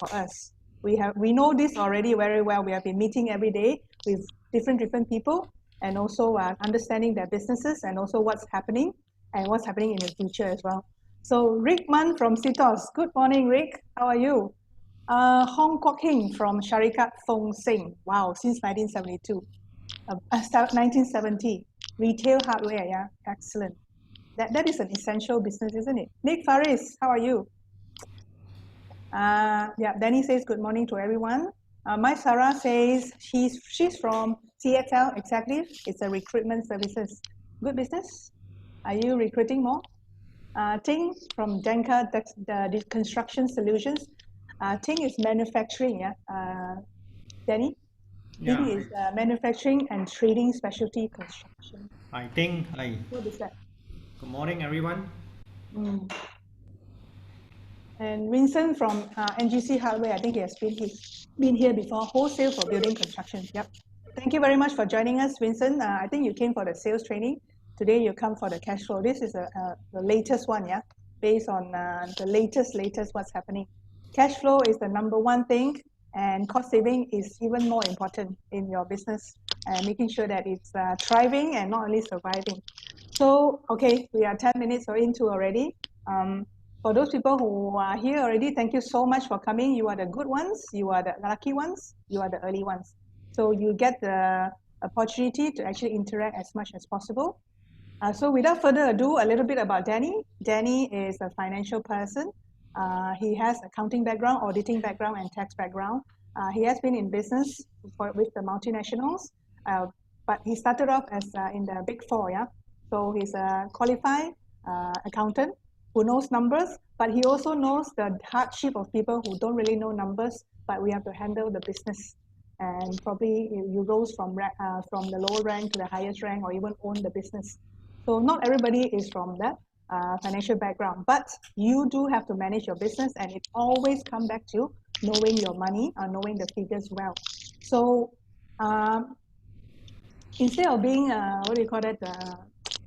for us. We know this already very well. We have been meeting every day with different people, and also understanding their businesses and also what's happening and what's happening in the future as well. So Rick Mun from CITOS. Good morning, Rick. How are you? Hong Kwok Hing from Sharikat Fong Sing. Wow, since 1972. 1970. Retail hardware, yeah, excellent. That is an essential business, isn't it? Nick Faris, how are you? Yeah, Danny says good morning to everyone. My Sarah says she's from CXL Executive. It's a recruitment services. Good business. Are you recruiting more? Ting from Denka, the construction solutions. Ting is manufacturing, yeah. Danny? Yeah. Ting is manufacturing and trading specialty construction. I think, hi. What is that? Good morning, everyone. Mm. And Vincent from NGC Hardware, I think he has been here before, wholesale for building construction. Yep. Thank you very much for joining us, Vincent. I think you came for the sales training. Today you come for the cash flow. This is the latest one, yeah, based on the latest what's happening. Cash flow is the number one thing, and cost saving is even more important in your business, and making sure that it's thriving and not only surviving. So, okay, we are 10 minutes into already. For those people who are here already, thank you so much for coming. You are the good ones, you are the lucky ones, you are the early ones. So you get the opportunity to actually interact as much as possible. So without further ado, a little bit about Danny. Danny is a financial person. He has accounting background, auditing background, and tax background. He has been in business with the multinationals, but he started off as in the Big Four, yeah. So he's a qualified accountant who knows numbers, but he also knows the hardship of people who don't really know numbers, but we have to handle the business. And probably you rose from the lower rank to the highest rank, or even own the business. So not everybody is from that financial background, but you do have to manage your business, and it always comes back to knowing your money or knowing the figures well. So instead of being, what do you call that,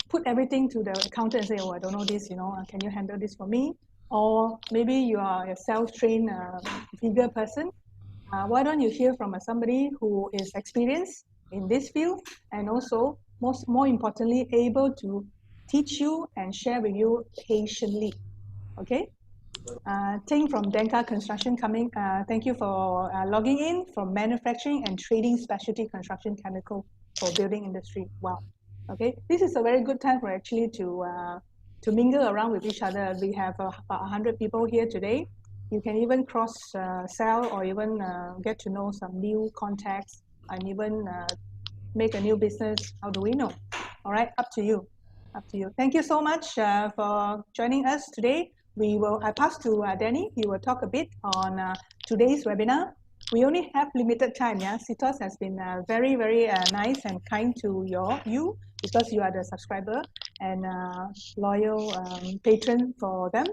put everything to the accountant and say, oh, I don't know this, can you handle this for me? Or maybe you are a self-trained figure person. Why don't you hear from somebody who is experienced in this field, and also more importantly, able to teach you and share with you patiently. Okay? Ting from Denka Construction coming. Thank you for logging in from manufacturing and trading specialty construction chemical for building industry. Wow. Okay, this is a very good time for actually to mingle around with each other. We have about 100 people here today. You can even cross sell, or even get to know some new contacts, and even make a new business. How do we know? All right, up to you. Up to you. Thank you so much for joining us today. I pass to Danny. He will talk a bit on today's webinar. We only have limited time. Yeah, CITOS has been very nice and kind to you, because you are the subscriber and loyal patron for them.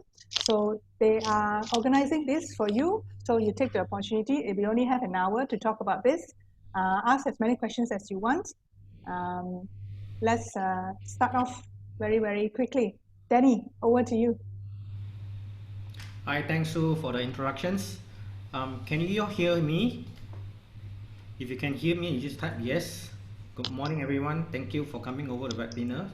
So they are organizing this for you. So you take the opportunity. If we only have an hour to talk about this, ask as many questions as you want. Let's start off very quickly. Danny, over to you. Hi, thanks Sue for the introductions. Can you all hear me? If you can hear me, you just type yes. Good morning, everyone. Thank you for coming over the webinar.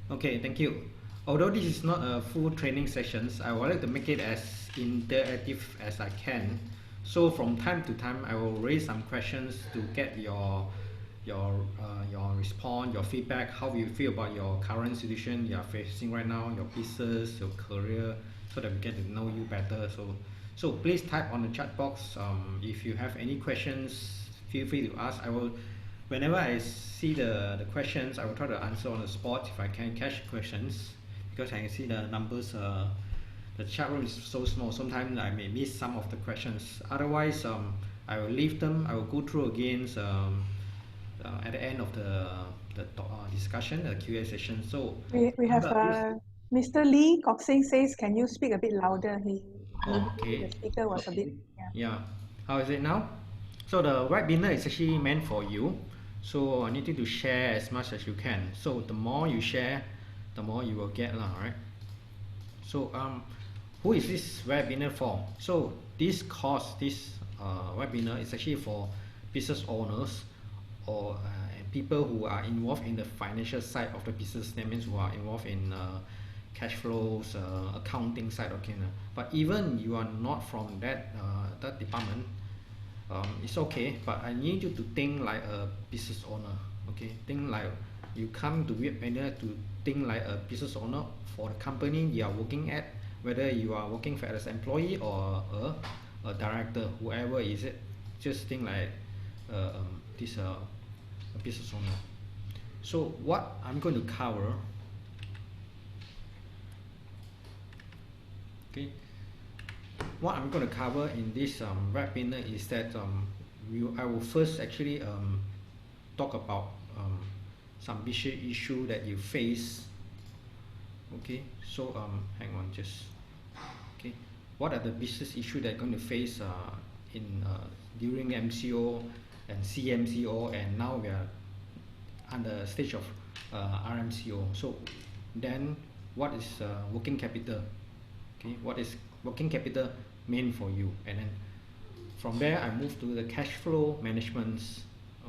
Okay, thank you. Although this is not a full training sessions, I would like to make it as interactive as I can. So from time to time, I will raise some questions to get your response, your feedback, how you feel about your current situation you are facing right now, your business, your career, so that we get to know you better. So please type on the chat box. If you have any questions, feel free to ask. Whenever I see the questions, I will try to answer on the spot if I can catch questions, because I can see the numbers. The chat room is so small. Sometimes I may miss some of the questions. Otherwise, I will leave them. I will go through again at the end of the discussion, the Q&A session. So we have Mr. Lee Coxing says, can you speak a bit louder? Okay. The speaker was a bit, yeah. How is it now? So the webinar is actually meant for you. So I need you to share as much as you can. So the more you share, the more you will get, right? So who is this webinar for? So this course, this webinar is actually for business owners or people who are involved in the financial side of the business. That means who are involved in cash flows, accounting side. Okay, but even you are not from that department, it's okay. But I need you to think like a business owner. Okay, think like you come to webinar to think like a business owner for the company you are working at, whether you are working for as an employee or a director, whoever is it. Just think like this a business owner. So what I'm going to cover, okay, what I'm going to cover in this webinar is that I will first actually talk about some business issue that you face. Okay, so hang on, just okay. What are the business issue that you're going to face in during MCO and CMCO, and now we are on the stage of RMCO. So then, what is working capital? Okay, what is working capital mean for you? And then from there, I move to the cash flow management.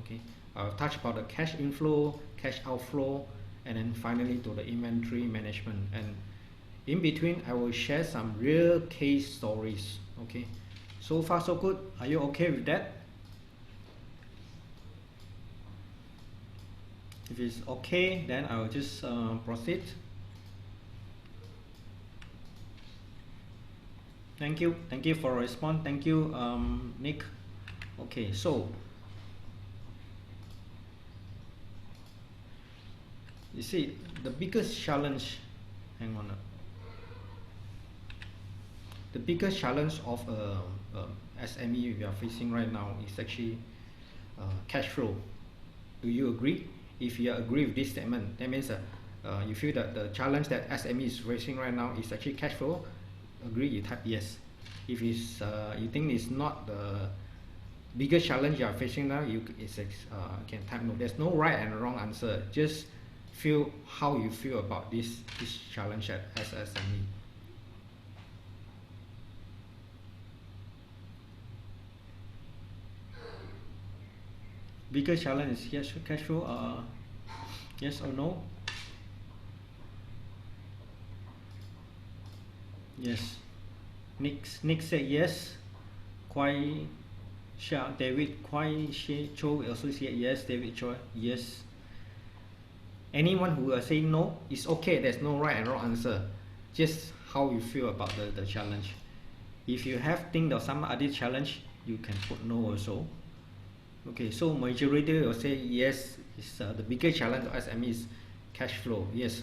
Okay, I'll touch about the cash inflow, cash outflow, and then finally to the inventory management. And in between, I will share some real case stories. Okay, so far so good. Are you okay with that? If it's okay, then I will just proceed. Thank you for a response. Thank you, Nick. Okay, so you see the biggest challenge. Hang on. The biggest challenge of SME we are facing right now is actually cash flow. Do you agree? If you agree with this statement, that means you feel that the challenge that SME is facing right now is actually cash flow. Agree, you type yes. If it's you think it's not the biggest challenge you are facing now, you can type no. There's no right and wrong answer. Just feel how you feel about this challenge as SME. Biggest challenge is yes, cash flow. Yes or no? Yes. Nick said yes. Kwai Sha David Kwai She Cho also said yes. David Cho yes. Anyone who will say no, it's okay. There's no right and wrong answer. Just how you feel about the challenge. If you have think of some other challenge, you can put no also. Okay, so majority will say yes. It's the biggest challenge of SME is cash flow. Yes,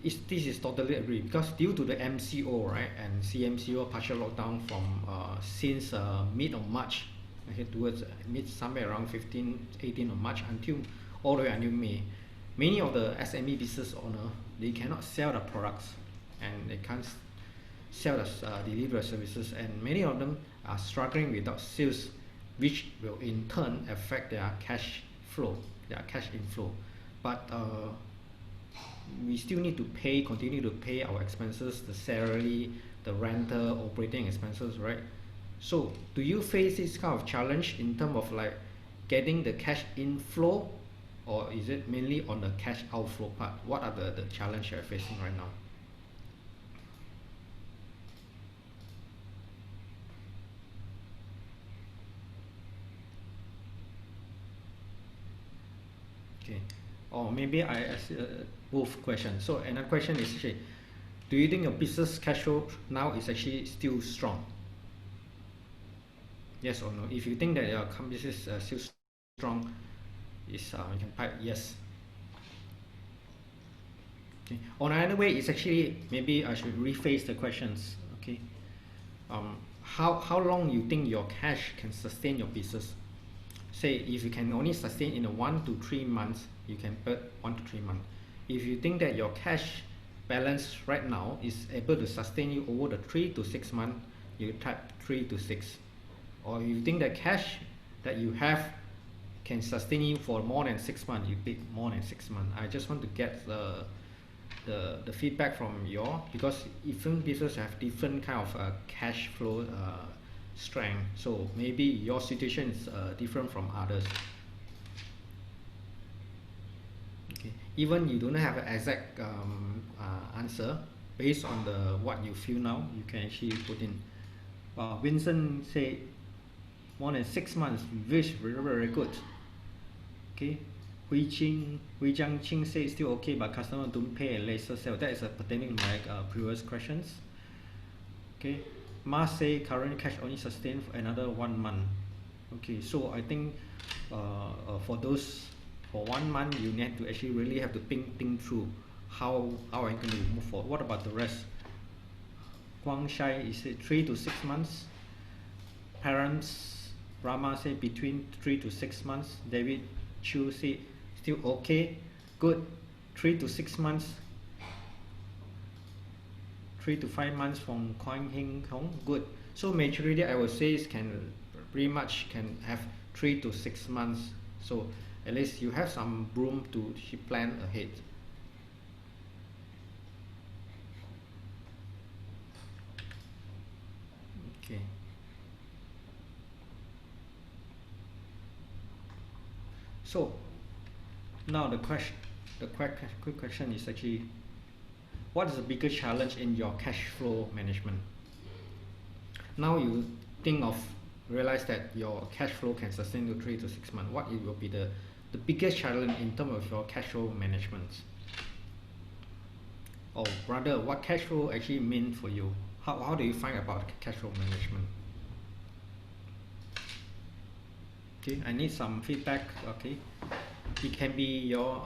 this is totally agree, because due to the MCO, right, and CMCO partial lockdown from since mid of March, okay, towards mid somewhere around 18 of March until all the way until May, many of the SME business owner, they cannot sell the products and they can't sell the delivery services, and many of them are struggling without sales, which will in turn affect their cash flow, their cash inflow. But we still need to continue to pay our expenses, the salary, the rental, operating expenses, right? So do you face this kind of challenge in terms of like getting the cash inflow, or is it mainly on the cash outflow part? What are the challenges you're facing right now? Okay, or maybe I ask both questions. So another question is actually, do you think your business cash flow now is actually still strong? Yes or no? If you think that your business is still strong, you can type yes. Okay. On another way, it's actually, maybe I should rephrase the questions. Okay. How long you think your cash can sustain your business? Say if you can only sustain in a 1 to 3 months, you can put 1 to 3 months. If you think that your cash balance right now is able to sustain you over the 3 to 6 months, you type 3 to 6. Or you think that cash that you have can sustain you for more than 6 months, you pick more than 6 months. I just want to get the feedback from your, because different businesses have different kind of cash flow strength, so maybe your situation is different from others. Okay, even you don't have an exact answer, based on the what you feel now, you can actually put in. Vincent said more than 6 months, which very good. Okay, Hui Jiangqing says still okay, but customer don't pay and later sell. That is pertaining to my previous questions. Okay, Mars say current cash only sustain for another 1 month. Okay, so I think for those, for 1 month you need to actually really have to think through how I'm going to move forward. What about the rest? Guang Shai is it 3 to 6 months. Parents Rama say between 3 to 6 months. David Chu say still okay, good. 3 to 6 months. 3 to 5 months from Quang Hing Hong, good. So majority I would say is can pretty much can have 3 to 6 months. So at least you have some room to plan ahead. Okay. So now the quick question is actually, what is the biggest challenge in your cash flow management? Now you realize that your cash flow can sustain you 3 to 6 months. What it will be the biggest challenge in terms of your cash flow management? Or rather, what cash flow actually mean for you? How do you find about cash flow management? Okay, I need some feedback. Okay, it can be your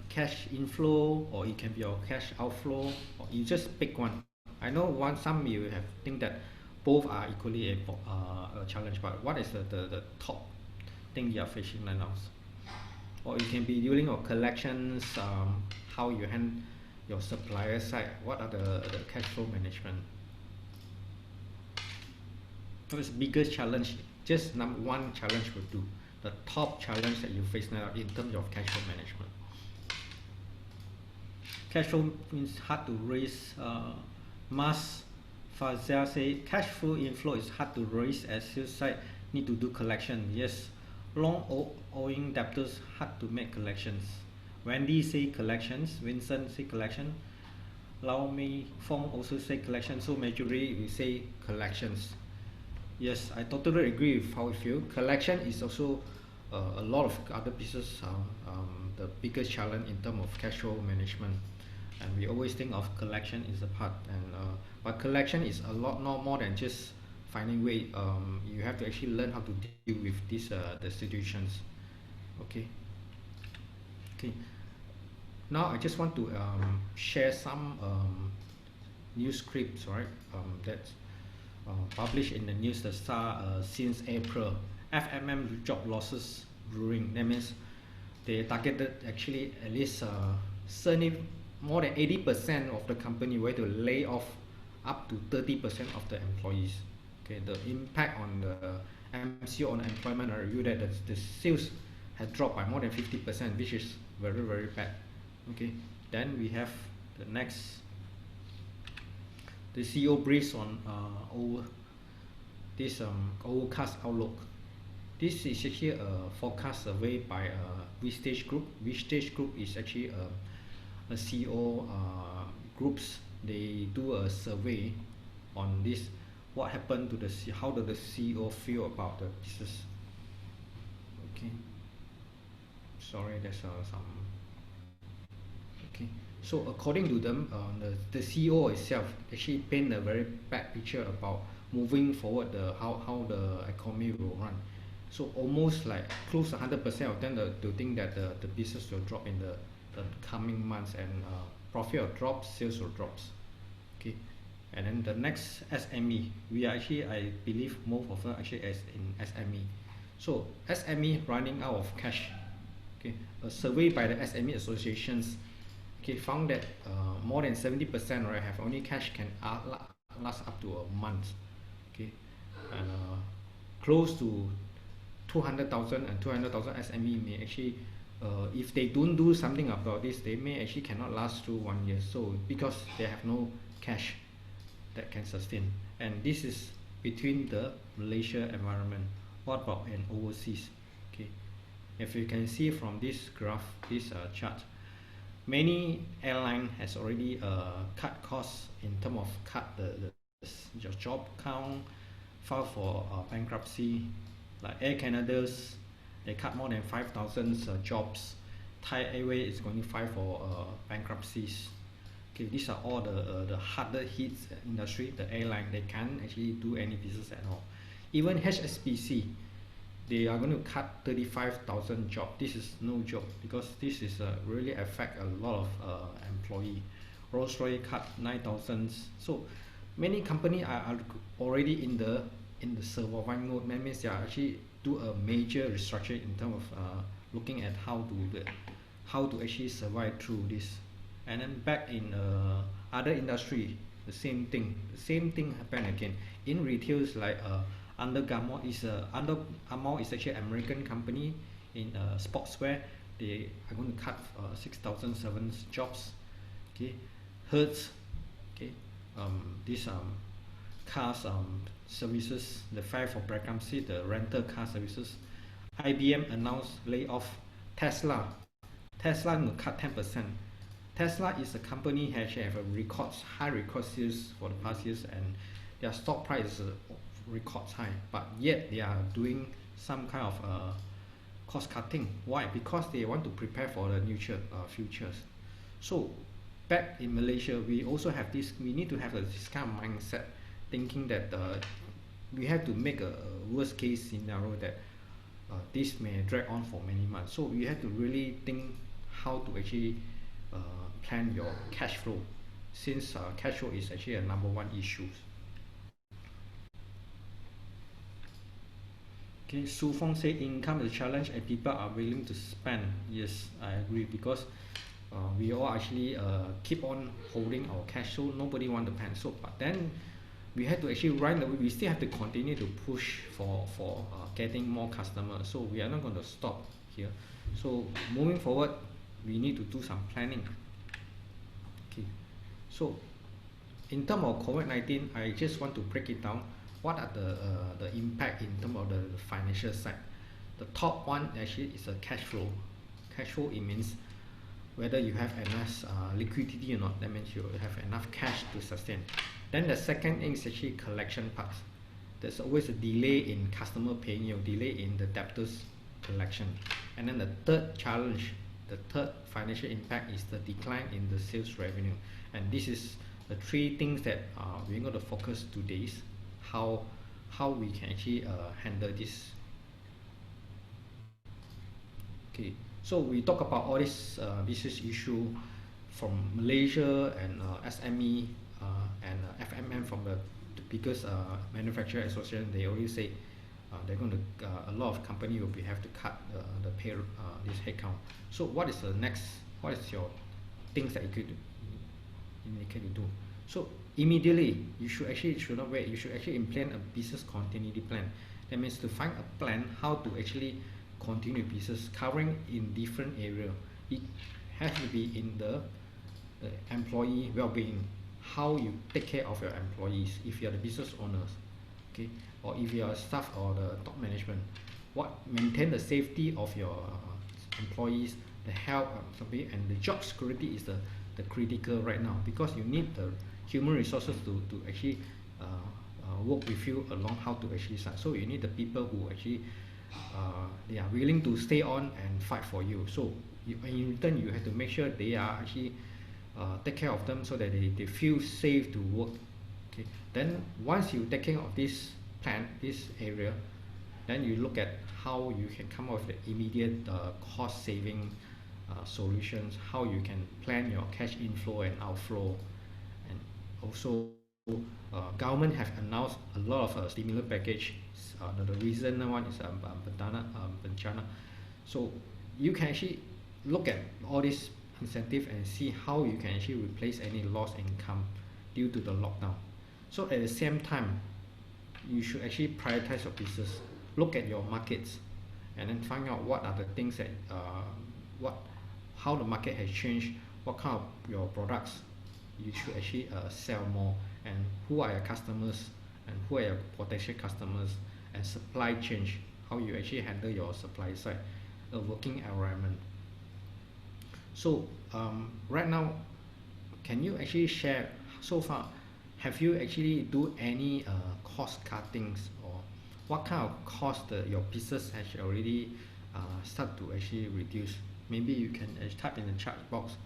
cash inflow, or it can be your cash outflow, or you just pick one. I know some you have think that both are equally a challenge, but what is the top thing you are facing right now? Or it can be during your collections, how you handle your supplier side. What are the cash flow management? What is the biggest challenge? Just number one challenge will do. The top challenge that you face now in terms of cash flow management. Cash flow means hard to raise. Mas Fazia say cash flow inflow is hard to raise as sales side need to do collection. Yes, long owing debtors hard to make collections. Wendy say collections. Vincent say collection. Lau Mei Fong also say collection. So majority we say collections. Yes, I totally agree with how you feel. Collection is also a lot of other pieces, the biggest challenge in terms of cash flow management, and we always think of collection is a part, and but collection is a lot more than just finding way. You have to actually learn how to deal with these the situations. Okay. Now I just want to share some news scripts, right? That's published in the news the Star since April. FMM job losses brewing. That means they targeted actually at least more than 80% of the company were to lay off up to 30% of the employees. Okay, the impact on the MCO on employment are review that the sales had dropped by more than 50%, which is very bad. Okay, then we have the next. The CEO briefs on this overcast outlook. This is actually a forecast survey by Vistage Group. Vistage Group is actually a CEO groups. They do a survey on this. What happened to the how does the CEO feel about the business? Okay. Sorry, there's some. Okay. So according to them, the CEO itself actually paint a very bad picture about moving forward, how the economy will run. So almost like close to 100% of them to think that the business will drop in the coming months, and profit will drop, sales will drop. Okay, and then the next SME, we are actually, I believe most of them actually is in SME. So SME running out of cash. Okay, a survey by the SME associations found that more than 70% right have only cash can last up to a month. Okay, and close to 200,000 SME may actually if they don't do something about this, they may actually cannot last through 1 year. So because they have no cash that can sustain, and this is between the Malaysia environment. What about an overseas? Okay, if you can see from this graph, this chart, many airline has already cut costs in terms of cut your job count, file for bankruptcy. Like Air Canada's, they cut more than 5,000 jobs. Thai Airways is going to file for bankruptcies. Okay, these are all the harder hits industry. The airline, they can't actually do any business at all. Even HSBC, they are going to cut 35,000 jobs. This is no joke, because this is really affect a lot of employee. Rolls-Royce cut 9,000. So many companies are already in the surviving mode. That means they are actually do a major restructure in terms of looking at how to actually survive through this. And then back in other industry, the same thing happen again. In retails, like Under Armour is actually an American company in sportswear. They are going to cut 6,007 jobs. Okay, Hertz, okay, these cars services, the file for bankruptcy, the rental car services. IBM announced layoff. Tesla will cut 10%. Tesla is a company that actually have a high record sales for the past years, and their stock price is record high, but yet they are doing some kind of cost cutting. Why? Because they want to prepare for the futures. So back in Malaysia, we also have this. We need to have this kind of mindset, thinking that we have to make a worst case scenario that this may drag on for many months. So you have to really think how to actually plan your cash flow, since cash flow is actually a number one issue. Okay, Su Fong said income is a challenge and people are willing to spend. Yes, I agree, because we all actually keep on holding our cash, so nobody want to panic. So, but then we have to actually we still have to continue to push for getting more customers. So we are not going to stop here. So moving forward, we need to do some planning. Okay, so in terms of COVID-19, I just want to break it down. What are the impact in terms of the financial side? The top one actually is a cash flow. Cash flow, it means whether you have enough liquidity or not. That means you have enough cash to sustain. Then the second thing is actually collection parts. There's always a delay in customer paying you, delay in the debtors collection. And then the third challenge, the third financial impact, is the decline in the sales revenue. And this is the three things that we're going to focus today. How we can actually handle this. Okay, so we talk about all this business issue from Malaysia and SME and FMM, from the biggest manufacturer association. They already say they're going to a lot of company will have to cut the pay this headcount. So what is the next? What is your things that you could do? So immediately, you should not wait. You should actually implement a business continuity plan. That means to find a plan how to actually continue business, covering in different areas. It has to be in the employee well-being, how you take care of your employees if you are the business owners, okay, or if you are staff or the top management. Maintain the safety of your employees, the health, and the job security is the critical right now, because you need the human resources to actually work with you along how to actually start. So you need the people who actually they are willing to stay on and fight for you. So in return, you have to make sure they are actually take care of them, so that they feel safe to work. Okay. Then once you take care of this plan, this area, then you look at how you can come up with the immediate cost saving solutions, how you can plan your cash inflow and outflow. And also government have announced a lot of stimulus package. The recent one is Bencana. So you can actually look at all these incentive and see how you can actually replace any lost income due to the lockdown. So at the same time, you should actually prioritize your business, look at your markets, and then find out what are the things that how the market has changed, what kind of your products you should actually sell more, and who are your customers and who are your potential customers, and supply chain, how you actually handle your supply side, a working environment. So right now, can you actually share so far, have you actually do any cost cuttings, or what kind of cost your business has already start to actually reduce? Maybe you can type in the chat box.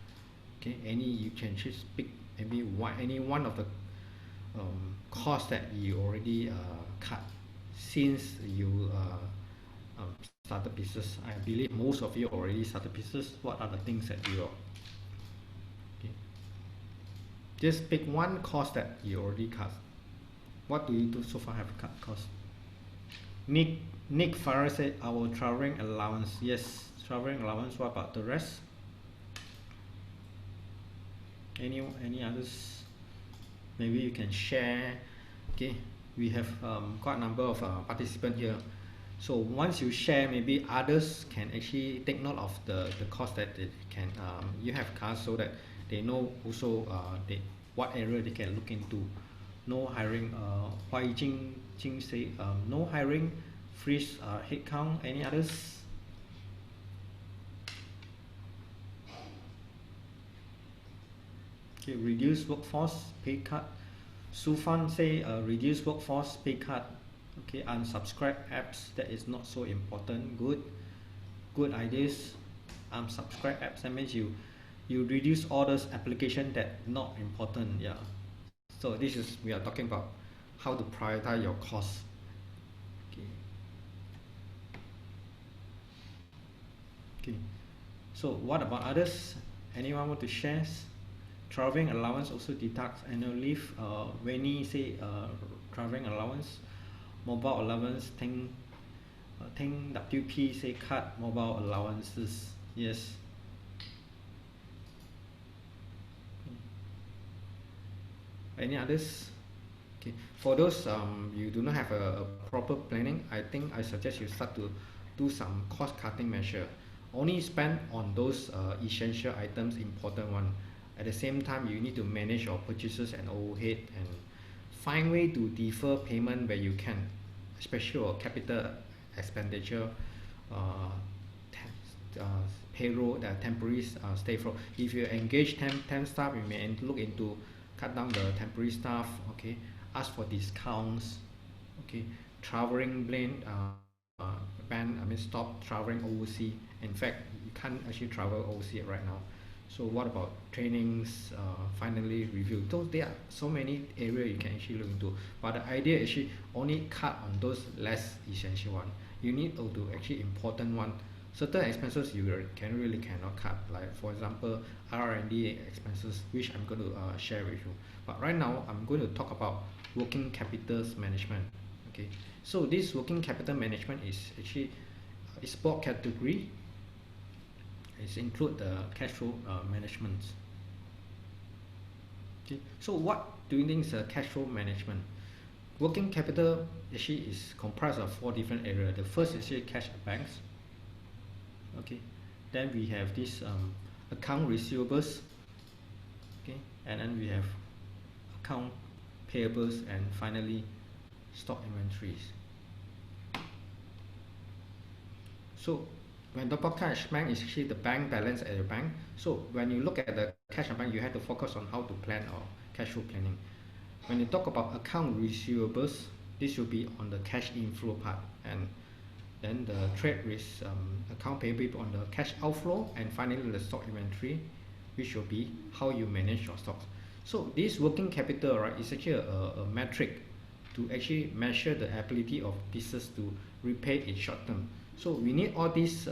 Okay, any you can just pick maybe any one of the cost that you already cut since you started business. I believe most of you already started business. What are the things that you are, okay, just pick one cost that you already cut. What do you do so far have cut cost? Nick Farrer said our traveling allowance. Yes, traveling allowance. What about the rest? Any others? Maybe you can share. Okay, we have quite a number of participants here. So once you share, maybe others can actually take note of the cost that they can you have cast, so that they know also what area they can look into. No hiring. Why Jing say no hiring, freeze headcount. Any others? Okay, reduce workforce, pay cut. Sufan say reduce workforce, pay cut. Okay, unsubscribe apps, that is not so important. Good ideas. Unsubscribe apps, that means you reduce all those application that not important. Yeah, so this is, we are talking about how to prioritize your costs. Okay, so what about others? Anyone want to share? Traveling allowance also deducts annual leave. Winnie say traveling allowance. Mobile allowance, 10 WP say cut mobile allowances. Yes. Any others? Okay, for those you do not have a proper planning, I think I suggest you start to do some cost cutting measure. Only spend on those essential items, important one. At the same time, you need to manage your purchases and overhead, and find way to defer payment where you can, especially your capital expenditure, payroll, the temporary staff. If you engage 10 staff, you may look into cut down the temporary staff. Okay, ask for discounts. Okay, traveling ban. I mean, stop traveling overseas. In fact, you can't actually travel overseas right now. So what about trainings, finally review? There are so many areas you can actually look into, but the idea is actually only cut on those less essential one. You need to actually important one. Certain expenses you cannot cut, like for example R&D expenses, which I'm going to share with you. But right now I'm going to talk about working capital management. Okay, so this working capital management is actually it's broad category. It include the cash flow management. Okay, so what do you think is cash flow management? Working capital actually is comprised of 4 different areas. The first is actually cash at banks. Okay, then we have this account receivables. Okay, and then we have account payables, and finally stock inventories. So when the cash bank is actually the bank balance at your bank. So when you look at the cash and bank, you have to focus on how to plan or cash flow planning. When you talk about account receivables, this will be on the cash inflow part, and then the trade risk account payable on the cash outflow, and finally the stock inventory, which will be how you manage your stocks. So this working capital, right, is actually a metric to actually measure the ability of business to repay in short term. So we need all these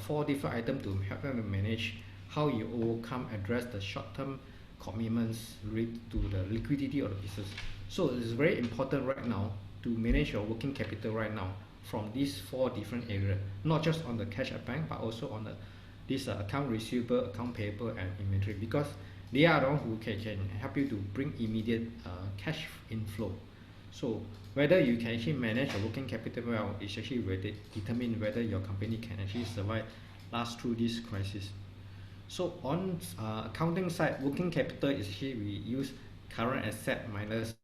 4 different items to help them to manage how you overcome, address the short-term commitments related to the liquidity of the business. So it's very important right now to manage your working capital right now from these 4 different areas, not just on the cash at bank, but also on this account receivable, account payable, and inventory, because they are the ones who can help you to bring immediate cash inflow. So whether you can actually manage your working capital well is actually determine whether your company can actually survive last through this crisis. So on accounting side, working capital is here we use current asset minus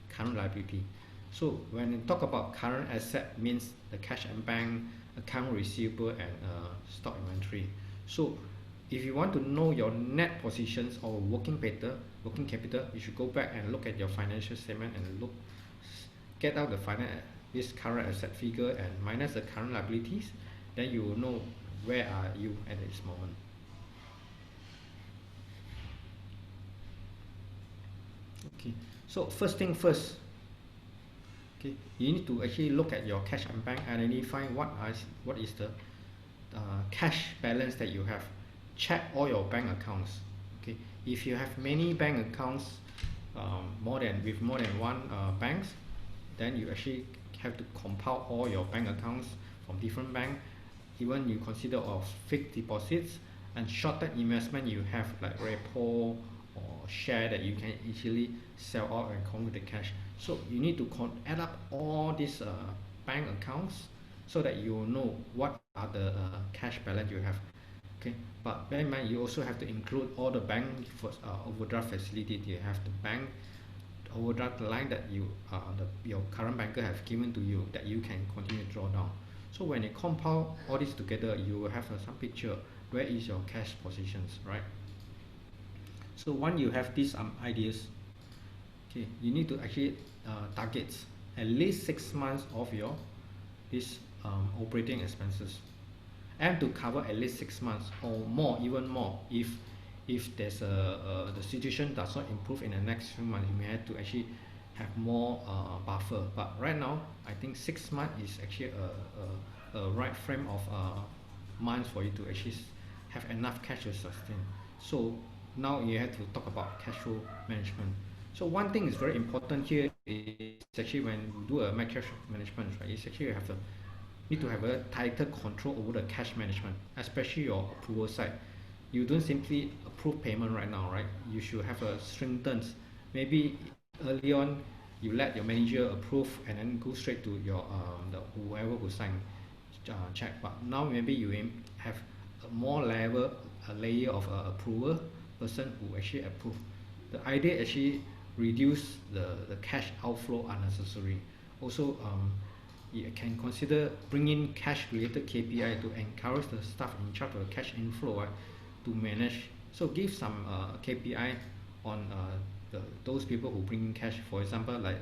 current liability. So when we talk about current asset means the cash and bank, account receivable and stock inventory. So if you want to know your net positions or working capital, you should go back and look at your financial statement and get out this current asset figure and minus the current liabilities. Then you will know where are you at this moment. Okay, so first thing first, okay, you need to actually look at your cash and bank, identify what is the cash balance that you have. Check all your bank accounts. Okay, if you have many bank accounts, more than one banks, then you actually have to compile all your bank accounts from different banks. Even you consider of fixed deposits and short-term investment you have like repo or share that you can easily sell out and convert the cash. So you need to add up all these bank accounts so that you know what are the cash balance you have. Okay, but bear in mind you also have to include all the bank overdraft facility. You have the bank overdraft line that your current banker have given to you that you can continue to draw down. So when you compile all this together, you will have some picture where is your cash positions, right? So once you have these ideas, okay, you need to actually target at least 6 months of your this operating expenses, and to cover at least 6 months or more, even more, if there's the situation does not improve in the next few months, you may have to actually have more buffer. But right now I think 6 months is actually a right frame of months for you to actually have enough cash to sustain. So now you have to talk about cash flow management. So one thing is very important here is actually when you do a cash management, right, it's actually you need to have a tighter control over the cash management, especially your approval side. You don't simply approve payment right now, right? You should have a strengthened. Maybe early on you let your manager approve and then go straight to your whoever who sign check. But now maybe you have a layer of approval person who actually approve. The idea actually reduce the cash outflow unnecessary. Also, you can consider bringing cash related KPI to encourage the staff in charge of the cash inflow to manage. So give some KPI on those people who bring in cash. For example, like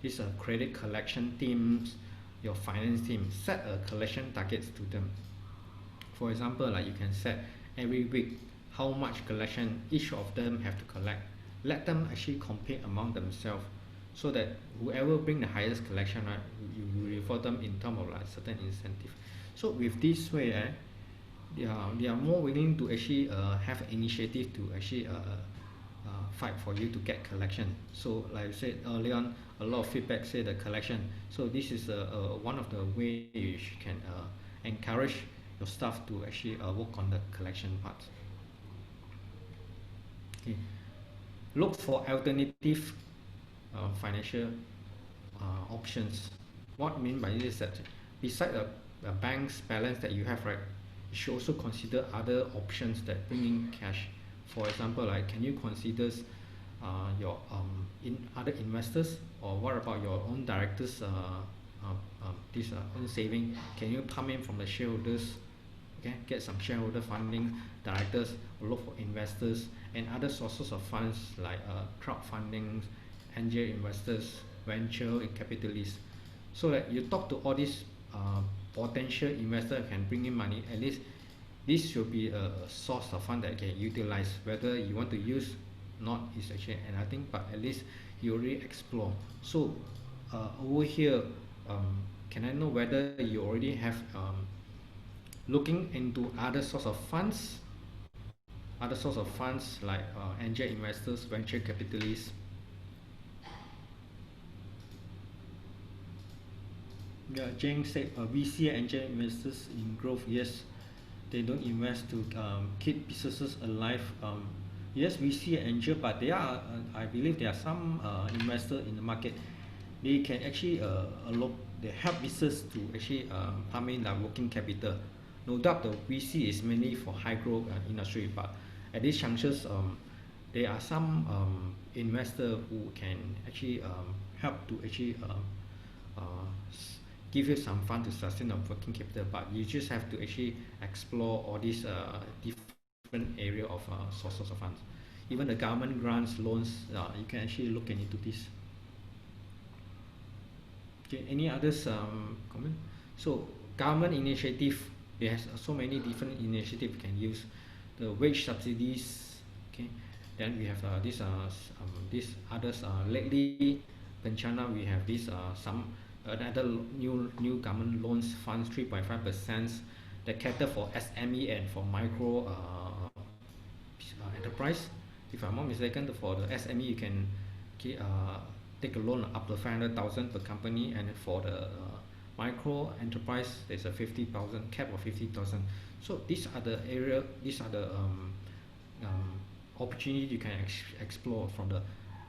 this credit collection teams, your finance team, set a collection targets to them. For example, like you can set every week how much collection each of them have to collect. Let them actually compete among themselves, so that whoever bring the highest collection, right, you reward them in terms of like certain incentive. So with this way, they are more willing to actually have initiative to actually fight for you to get collection. So like I said earlier on, a lot of feedback say the collection. So this is one of the way you can encourage your staff to actually work on the collection part. Okay. Look for alternative financial options. What I mean by this is that beside the bank's balance that you have, right, you should also consider other options that bring in cash. For example, like can you consider your other investors, or what about your own directors own saving? Can you pump in from the shareholders? Okay, get some shareholder funding. Directors will look for investors and other sources of funds like crowdfunding, angel investors, venture capitalists. So that you talk to all these potential investors can bring in money. At least this should be a source of fund that you can utilize. Whether you want to use not is actually another thing, but at least you already explore. So over here, can I know whether you already have looking into other source of funds like angel investors, venture capitalists? Yeah, Jane said VC angel investors in growth. Yes, they don't invest to keep businesses alive. Yes, we see angel, but there are I believe there are some investors in the market. They can actually they help business to actually pump in their working capital. no doubt the VC is mainly for high growth industry, but at these junctures, there are some investors who can actually help to actually give you some fund to sustain your working capital, but you just have to actually explore all these different area of sources of funds. Even the government grants, loans, you can actually look into this. Okay, any others comment? So government initiative, there has so many different initiatives you can use. The wage subsidies, okay. Then we have these others. Lately, Bencana, we have this some another new government loans funds 3.5% that cater for SME and for micro enterprise. If I'm not mistaken, for the SME you can take a loan up to 500,000 per company, and for the micro enterprise there's a 50,000 cap of 50,000. So these are the area, these are the opportunities you can explore from the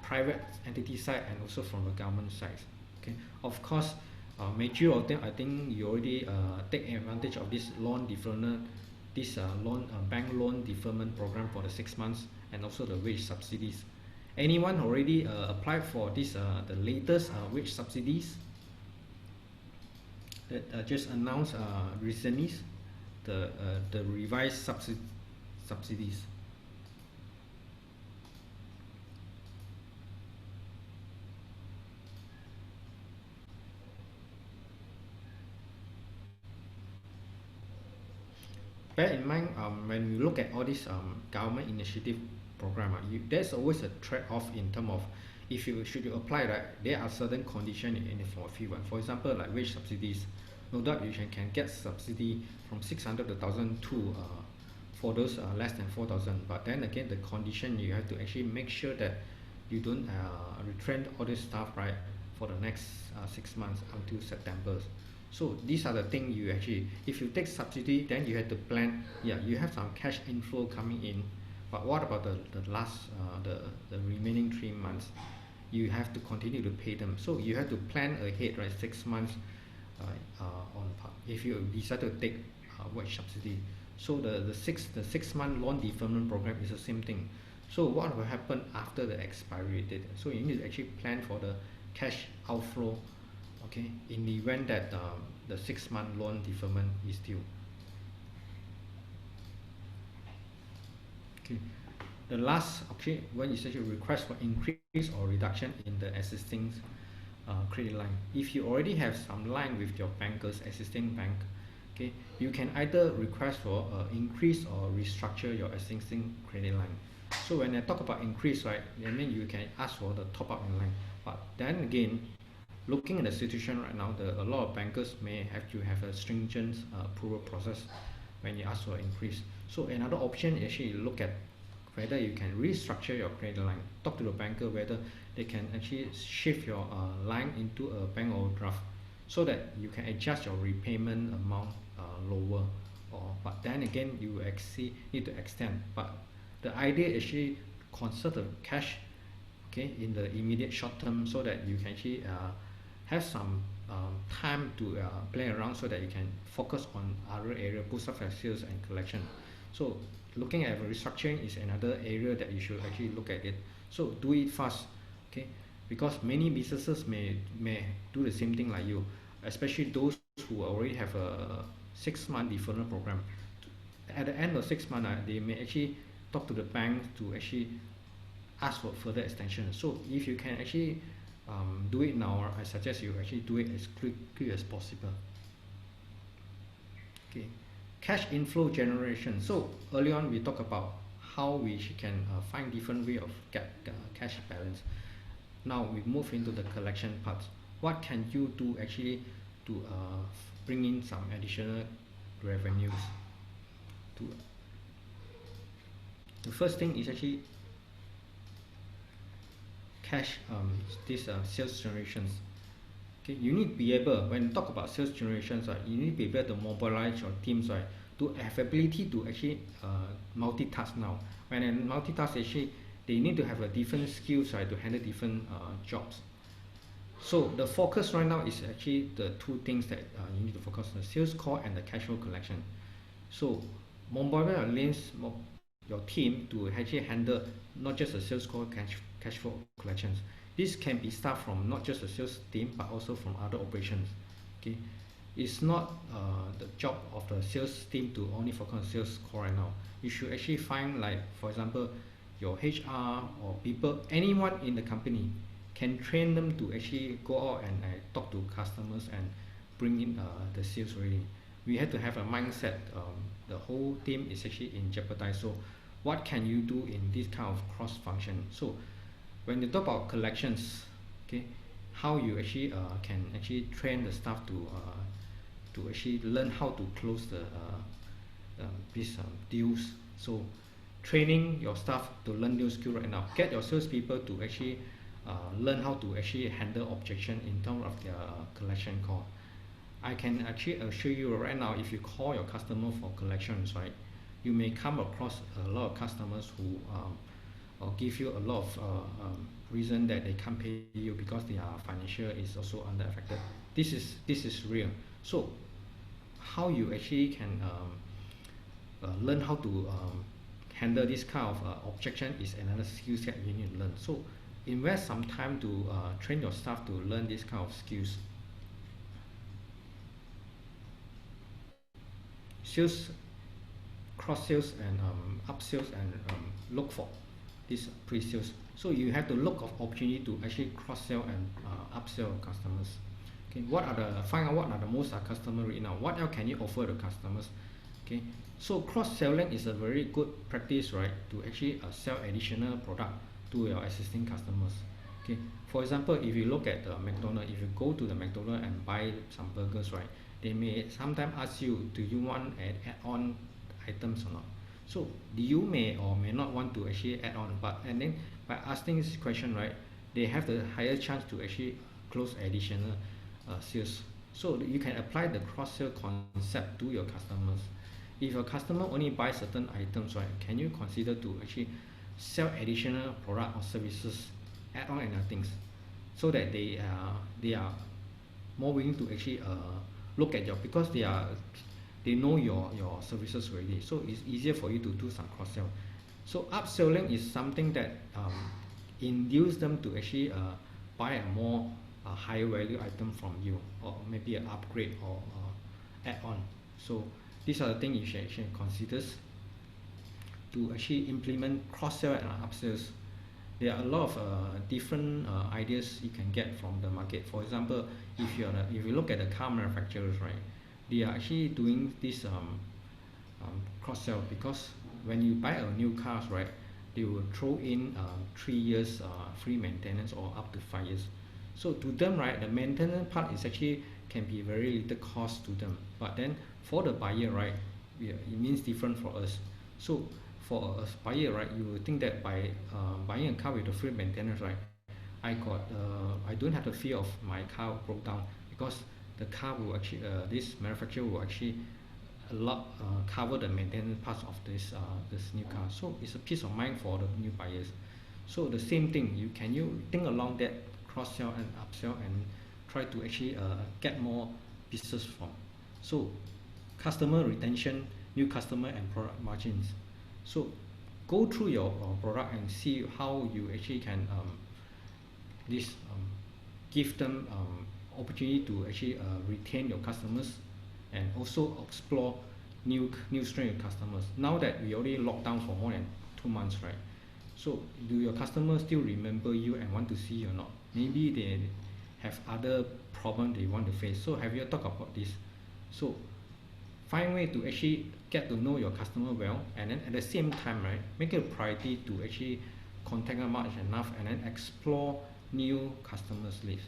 private entity side and also from the government side. Okay, of course, majority of them I think you already take advantage of this loan deferment, this bank loan deferment program for the 6 months, and also the wage subsidies. Anyone already applied for this the latest wage subsidies that just announced recently, the revised subsidies? Bear in mind, when we look at all this government initiative program, there's always a trade-off in terms of if you should you apply, right, there are certain conditions in it for a few. For example, like wage subsidies, no doubt you can get subsidy from 600 to 1,000 to for those less than 4,000. But then again, the condition, you have to actually make sure that you don't retrench all this stuff, right, for the next 6 months until September. So these are the things you actually, if you take subsidy, then you have to plan. Yeah, you have some cash inflow coming in, but what about the last the remaining 3 months? You have to continue to pay them. So you have to plan ahead, right? 6 months on part. If you decide to take wage subsidy, so the 6 month loan deferment program is the same thing. So what will happen after the expiry date? So you need to actually plan for the cash outflow, okay, in the event that the 6 month loan deferment is due. Okay, the last, okay, when you say you request for increase or reduction in the existing credit line. If you already have some line with your bankers, existing bank, okay, you can either request for increase or restructure your existing credit line. So when I talk about increase, right, I mean you can ask for the top up in line. But then again, looking at the situation right now, a lot of bankers may have to have a stringent approval process when you ask for increase. So another option is actually look at whether you can restructure your credit line. Talk to the banker whether they can actually shift your line into a bank overdraft so that you can adjust your repayment amount lower. But then again, you need to extend. But the idea is actually conserve the cash, okay, in the immediate short term, so that you can actually have some time to play around, so that you can focus on other area, boost up your sales and collection. So looking at restructuring is another area that you should actually look at it. So do it fast, okay, because many businesses may do the same thing like you, especially those who already have a 6 month deferral program. At the end of 6 months, they may actually talk to the bank to actually ask for further extension. So if you can actually do it now, I suggest you actually do it as quickly as possible. Okay, cash inflow generation. So early on we talked about how we can find different way of get cash balance. Now we move into the collection part. What can you do actually to bring in some additional revenues? The first thing is actually cash, sales generations. Okay, you need to be able, when you talk about sales generations, right, you need to be able to mobilize your teams, right, to have ability to actually multitask now. When I multitask, actually they need to have a different skills, right, to handle different jobs. So the focus right now is actually the two things that you need to focus on: the sales call and the cash flow collection. So bombardment of links your team to actually handle not just the sales call cash flow collections. This can be staff from not just the sales team but also from other operations. Okay, it's not the job of the sales team to only focus on sales call right now. You should actually find, like for example, your HR or people, anyone in the company, can train them to actually go out and talk to customers and bring in the sales already. We have to have a mindset. The whole team is actually in jeopardy. So what can you do in this kind of cross function? So when you talk about collections, okay, how you actually can actually train the staff to actually learn how to close these deals. So training your staff to learn new skill right now. Get your salespeople to actually learn how to actually handle objection in terms of their collection call. I can actually assure you right now, if you call your customer for collections, right, you may come across a lot of customers who or give you a lot of reason that they can't pay you because their financial is also under affected. This is real. So how you actually can learn how to handle this kind of objection is another skill set you need to learn. So invest some time to train your staff to learn this kind of skills. Sales, cross sales and up sales, and look for this pre-sales. So you have to look of opportunity to actually cross sell and upsell customers. Okay, find out what are the most customer right now. What else can you offer the customers? Okay, so cross selling is a very good practice, right? To actually sell additional product to your existing customers. Okay, for example, if you look at McDonald's, if you go to the McDonald's and buy some burgers, right? They may sometimes ask you, do you want add-on items or not? So you may or may not want to actually add on, but and then by asking this question, right, they have the higher chance to actually close additional sales. So you can apply the cross-sell concept to your customers. If your customer only buys certain items, right, can you consider to actually sell additional product or services, add on and things, so that they are more willing to actually look at because they know your services already, so it's easier for you to do some cross sell. So upselling is something that induce them to actually buy a more higher value item from you, or maybe an upgrade or add on. So these are the things you should actually consider to actually implement cross sell and upsells. There are a lot of different ideas you can get from the market. For example, if you look at the car manufacturers, right, they are actually doing this cross sell, because when you buy a new cars, right, they will throw in 3 years free maintenance or up to 5 years. So to them, right, the maintenance part is actually can be very little cost to them, but then for the buyer, right, it means different for us. So for a buyer, right, you will think that by buying a car with the free maintenance, right, I don't have the fear of my car broke down, because the car will actually this manufacturer will actually cover the maintenance parts of this new car. So it's a peace of mind for the new buyers. So the same thing, you think along that cross sell and upsell and try to actually get more business from. So customer retention, new customer, and product margins. So go through your product and see how you actually can give them opportunity to actually retain your customers, and also explore new strength of customers. Now that we already locked down for more than 2 months, right? So do your customers still remember you and want to see you or not? Maybe they have other problem they want to face. So have you talked about this? So find a way to actually get to know your customer well, and then at the same time, right, make it a priority to actually contact them much enough and then explore new customers list.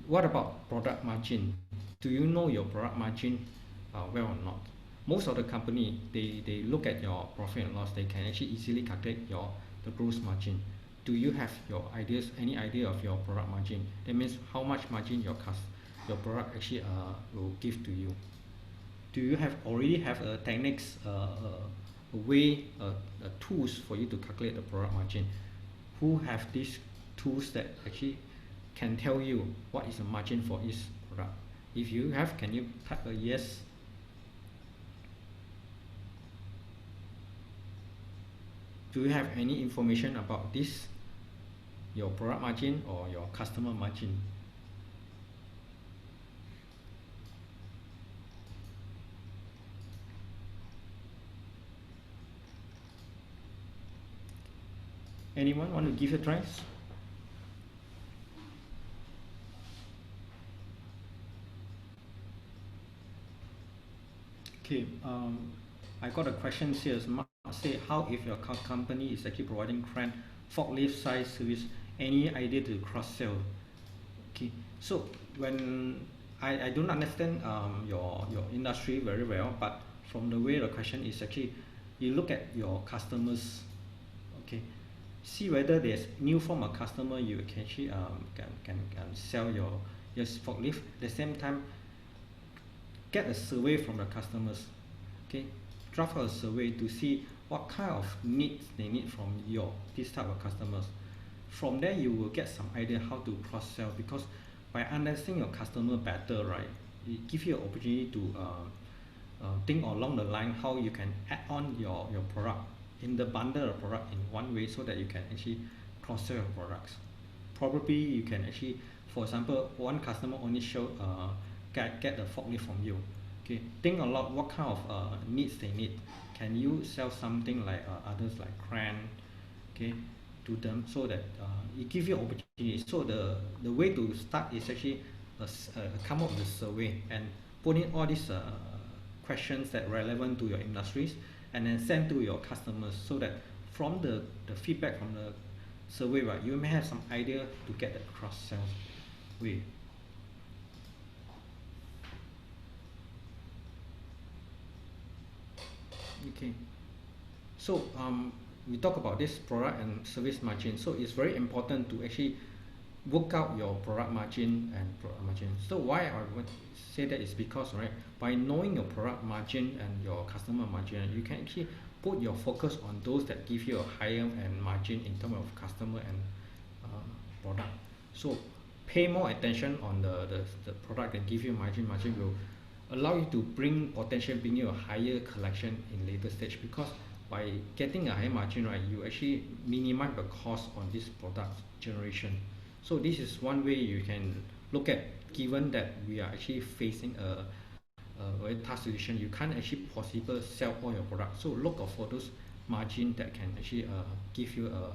What about product margin? Do you know your product margin well or not? Most of the company, they look at your profit and loss. They can actually easily calculate the gross margin. Do you have any idea of your product margin? That means how much margin your product actually will give to you. Do you already have techniques, a way, tools for you to calculate the product margin? Who have these tools that actually can tell you what is the margin for each product? If you have, can you type a yes? Do you have any information about this, your product margin or your customer margin? Anyone want to give a try? Okay, I got a question here. Mark say, how if your company is actually providing crane, forklift size service, any idea to cross sell? Okay, so when I don't understand your industry very well, but from the way the question is actually, you look at your customers, okay, see whether there's new form of customer you can actually can sell your forklift. At the same time, get a survey from the customers, okay, draft a survey to see what kind of needs they need from this type of customers. From there you will get some idea how to cross sell, because by understanding your customer better, right, it gives you an opportunity to think along the line how you can add on your product in the bundle of product in one way, so that you can actually cross sell your products. Probably you can actually, for example, one customer only show get a forklift from you, okay, think a lot what kind of needs they need. Can you sell something like others like crane, okay, to them, so that it gives you opportunity. So the way to start is actually come up with a survey and put in all these questions that relevant to your industries, and then send to your customers, so that from the feedback from the survey, right, you may have some idea to get that cross sell way. Okay, so we talk about this product and service margin. So it's very important to actually work out your product margin and product margin. So why I would say that is because, right, by knowing your product margin and your customer margin, you can actually put your focus on those that give you a higher end margin in terms of customer and product. So pay more attention on the product that give you margin. Margin will allow you to bring you a higher collection in later stage, because by getting a higher margin, right, you actually minimize the cost on this product generation. So this is one way you can look at, given that we are actually facing a very tough situation. You can't actually possibly sell all your products, so look out for those margin that can actually give you a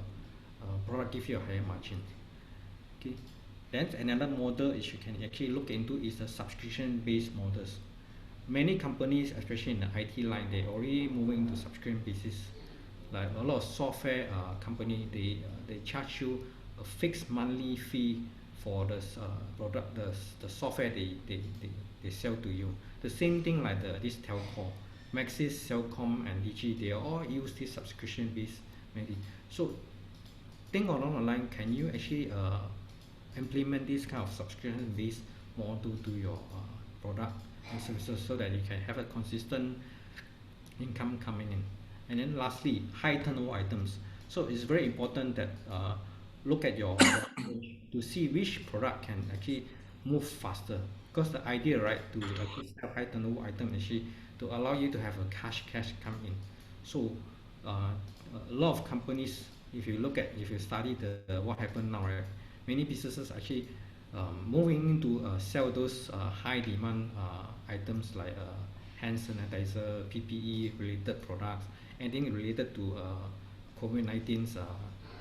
product give you a higher margin. Okay, then another model is you can actually look into is the subscription based models. Many companies, especially in the IT line, they already moving to subscription basis. Like a lot of software company, they charge you a fixed monthly fee for the product, the software they sell to you. The same thing like this telco, Maxis, Cellcom, and Digi, they all use this subscription based maybe. So think along the line, can you actually implement this kind of subscription based model to your product and services, so that you can have a consistent income coming in. And then lastly, high turnover items. So it's very important that look at your to see which product can actually move faster, because the idea, right, to actually sell high turnover item actually to allow you to have a cash come in. So a lot of companies, if you study what happened now, right, many businesses actually moving into sell those high demand items like hand sanitizer, PPE related products, anything related to COVID-19's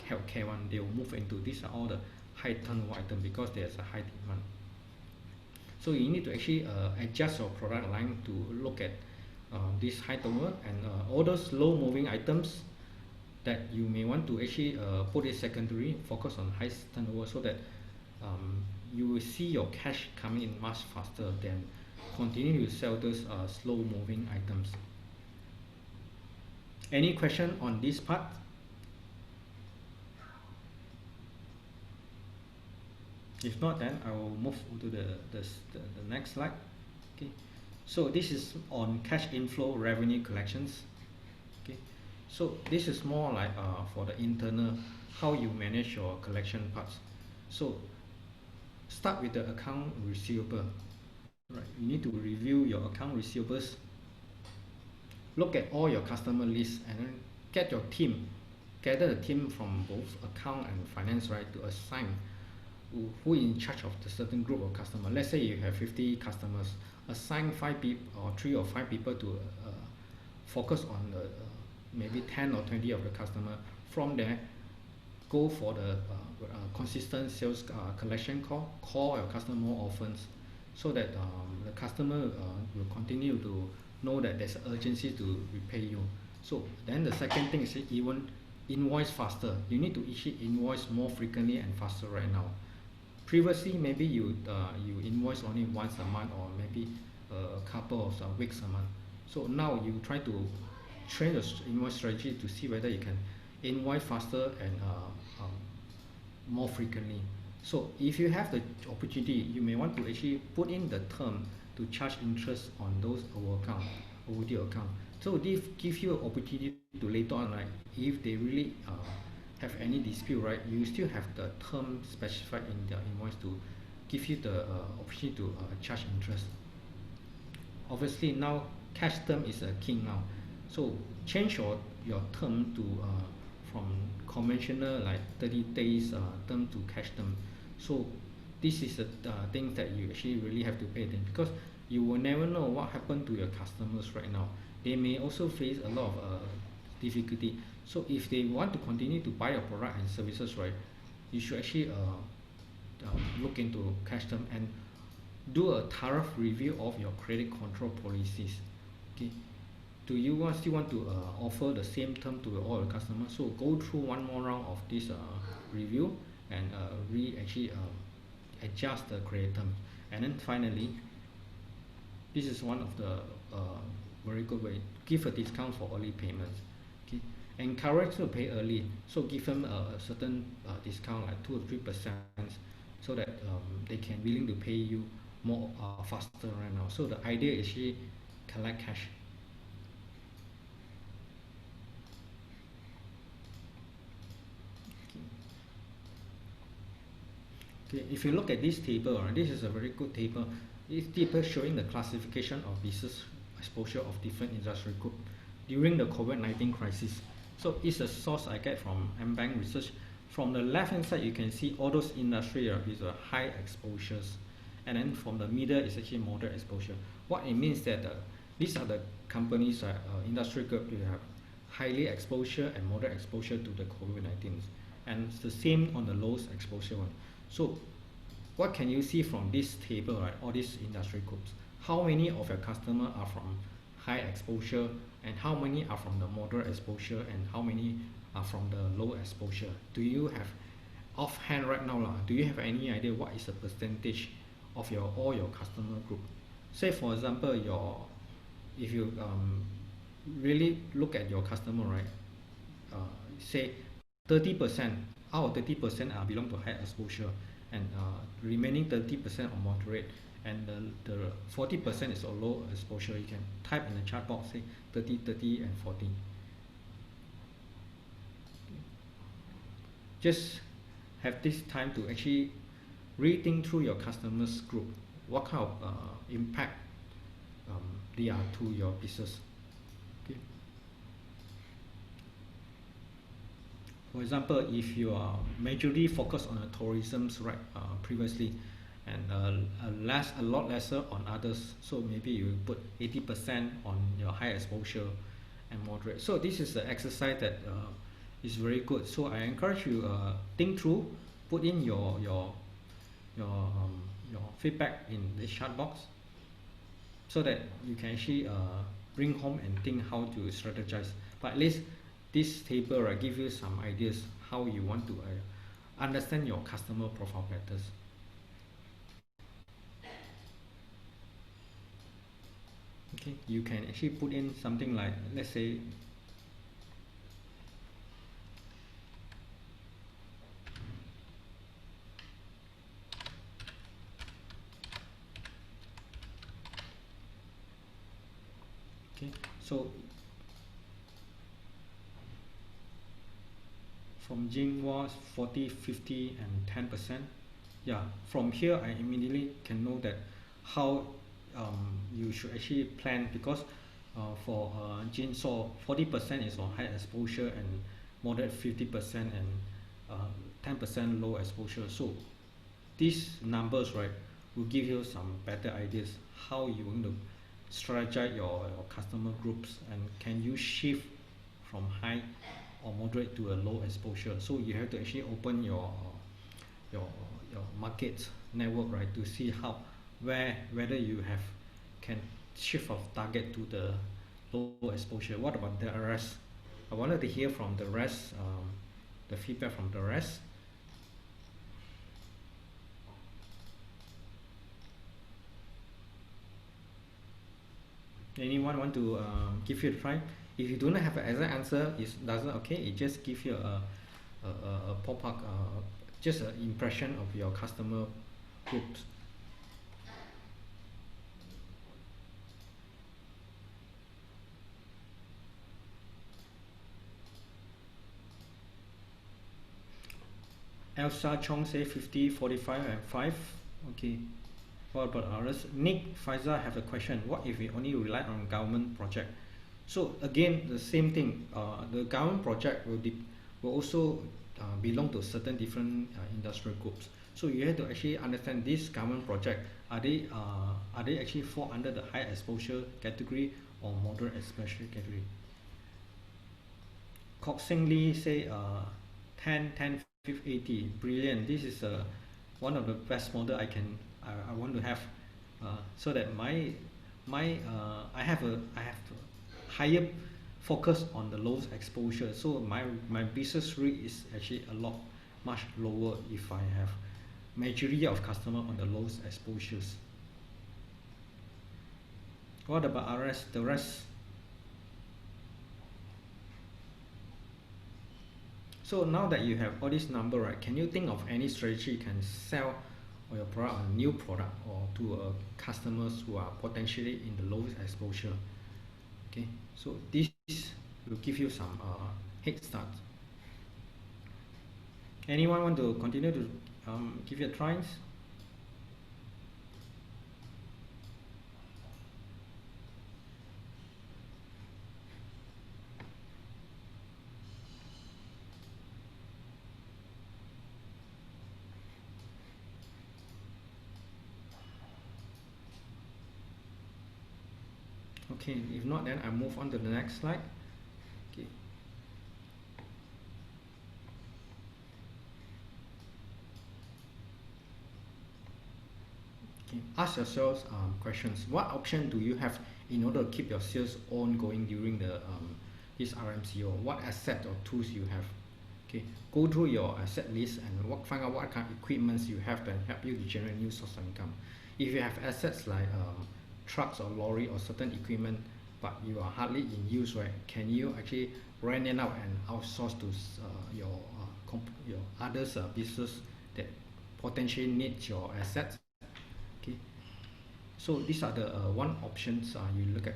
healthcare one. They will move into these are all the high turnover item, because there's a high demand. So you need to actually adjust your product line to look at this high turnover, and all those low moving items that you may want to actually put it secondary, focus on high turnover, so that you will see your cash coming in much faster than continue to sell those slow moving items. Any question on this part? If not, then I will move to the next slide. Okay, so this is on cash inflow revenue collections. Okay, so this is more like for the internal, how you manage your collection parts. So start with the account receivable. Right, you need to review your account receivables, look at all your customer lists, and then get your team gather a team from both account and finance, right, to assign who in charge of the certain group of customer. Let's say you have 50 customers, assign 5 people or 3 or 5 people to focus on the maybe 10 or 20 of the customer. From there, go for the consistent sales collection call your customer more often, so that the customer will continue to know that there's urgency to repay you. So then the second thing is even invoice faster. You need to issue invoice more frequently and faster right now. Previously, maybe you invoice only once a month, or maybe a couple of weeks a month. So now you try to train your invoice strategy to see whether you can invoice faster and more frequently. So if you have the opportunity, you may want to actually put in the term to charge interest on those overdue account. So this gives you an opportunity to later on, right, if they really have any dispute, right, you still have the term specified in their invoice to give you the opportunity to charge interest. Obviously now cash term is a king now, so change your term to from conventional like 30 days term to cash term. So this is a thing that you actually really have to pay attention, because you will never know what happened to your customers right now. They may also face a lot of difficulty. So if they want to continue to buy your product and services, right, you should actually look into cash term and do a thorough review of your credit control policies. Okay, do you still want to offer the same term to all your customers? So go through one more round of this review and actually adjust the credit term. And then finally, this is one of the very good way: give a discount for early payments. Okay, encourage to pay early, so give them a certain discount like 2 or 3%, so that they can willing to pay you more faster right now. So the idea is actually collect cash. Okay, if you look at this table, this is a very good table. This table showing the classification of business exposure of different industry group during the COVID-19 crisis. So it's a source I get from mBank research. From the left hand side, you can see all those industry is a high exposures, and then from the middle is actually moderate exposure. What it means that these are the companies industry group you have highly exposure and moderate exposure to the COVID-19, and it's the same on the lowest exposure one. So what can you see from this table, right? All these industry groups, how many of your customers are from high exposure, and how many are from the moderate exposure, and how many are from the low exposure? Do you have offhand right now, do you have any idea what is the percentage of all your customer group? Say for example, if you really look at your customer, right, say 30%, out of 30% belong to high exposure, and remaining 30% are moderate, and the 40% is a low exposure. You can type in the chat box, say 30, 30, and 40. Just have this time to actually rethink through your customers group, what kind of impact they are to your business. Okay. For example, if you are majorly focused on the tourism, right, previously, and a lot lesser on others, so maybe you put 80% on your high exposure and moderate. So this is the exercise that is very good. So I encourage you think through, put in your feedback in the chat box, so that you can actually bring home and think how to strategize. But at least this table, right, give you some ideas how you want to understand your customer profile better. Okay, you can actually put in something like, let's say, okay, so from Jinhua 40, 50, and 10%. Yeah, from here I immediately can know that how you should actually plan, because for Jin, so 40% is on high exposure and moderate 50% and 10% low exposure. So these numbers, right, will give you some better ideas how you're going to strategize your customer groups, and can you shift from high or moderate to a low exposure. So you have to actually open your your market network, right, to see how whether you have can shift of target to the low exposure. What about the rest? I wanted to hear from the rest, the feedback from the rest. Anyone want to give you a try? If you don't have an exact answer, it doesn't okay. It just give you a pop-up, just an impression of your customer groups. Elsa Chong say 50, 45, and 5. Okay. What about others? Nick Faisal have a question. What if we only rely on government project? So again, the same thing. The government project will also belong to certain different industrial groups. So you have to actually understand this government project. Are they actually fall under the high exposure category or moderate exposure category? Kok Seng Lee say 10, 10, 50, 80. Brilliant. This is one of the best model I want to have, so that I have a higher focus on the lowest exposure. So my business rate is actually a lot much lower if I have majority of customer on the lowest exposures. What about the rest? So now that you have all this number, right, can you think of any strategy you can sell or your product, a new product, or to customers who are potentially in the lowest exposure? Okay, so this will give you some head start. Anyone want to continue to give you a try? Okay, if not, then I move on to the next slide. Okay. Okay. Ask yourselves questions. What option do you have in order to keep your sales ongoing during the this RMCO? What asset or tools you have? Okay, go through your asset list and find out what kind of equipments you have that help you to generate new source of income. If you have assets like trucks or lorry or certain equipment, but you are hardly in use, right? Can you actually rent it out and outsource to your others business that potentially needs your assets? Okay, so these are the one options you look at.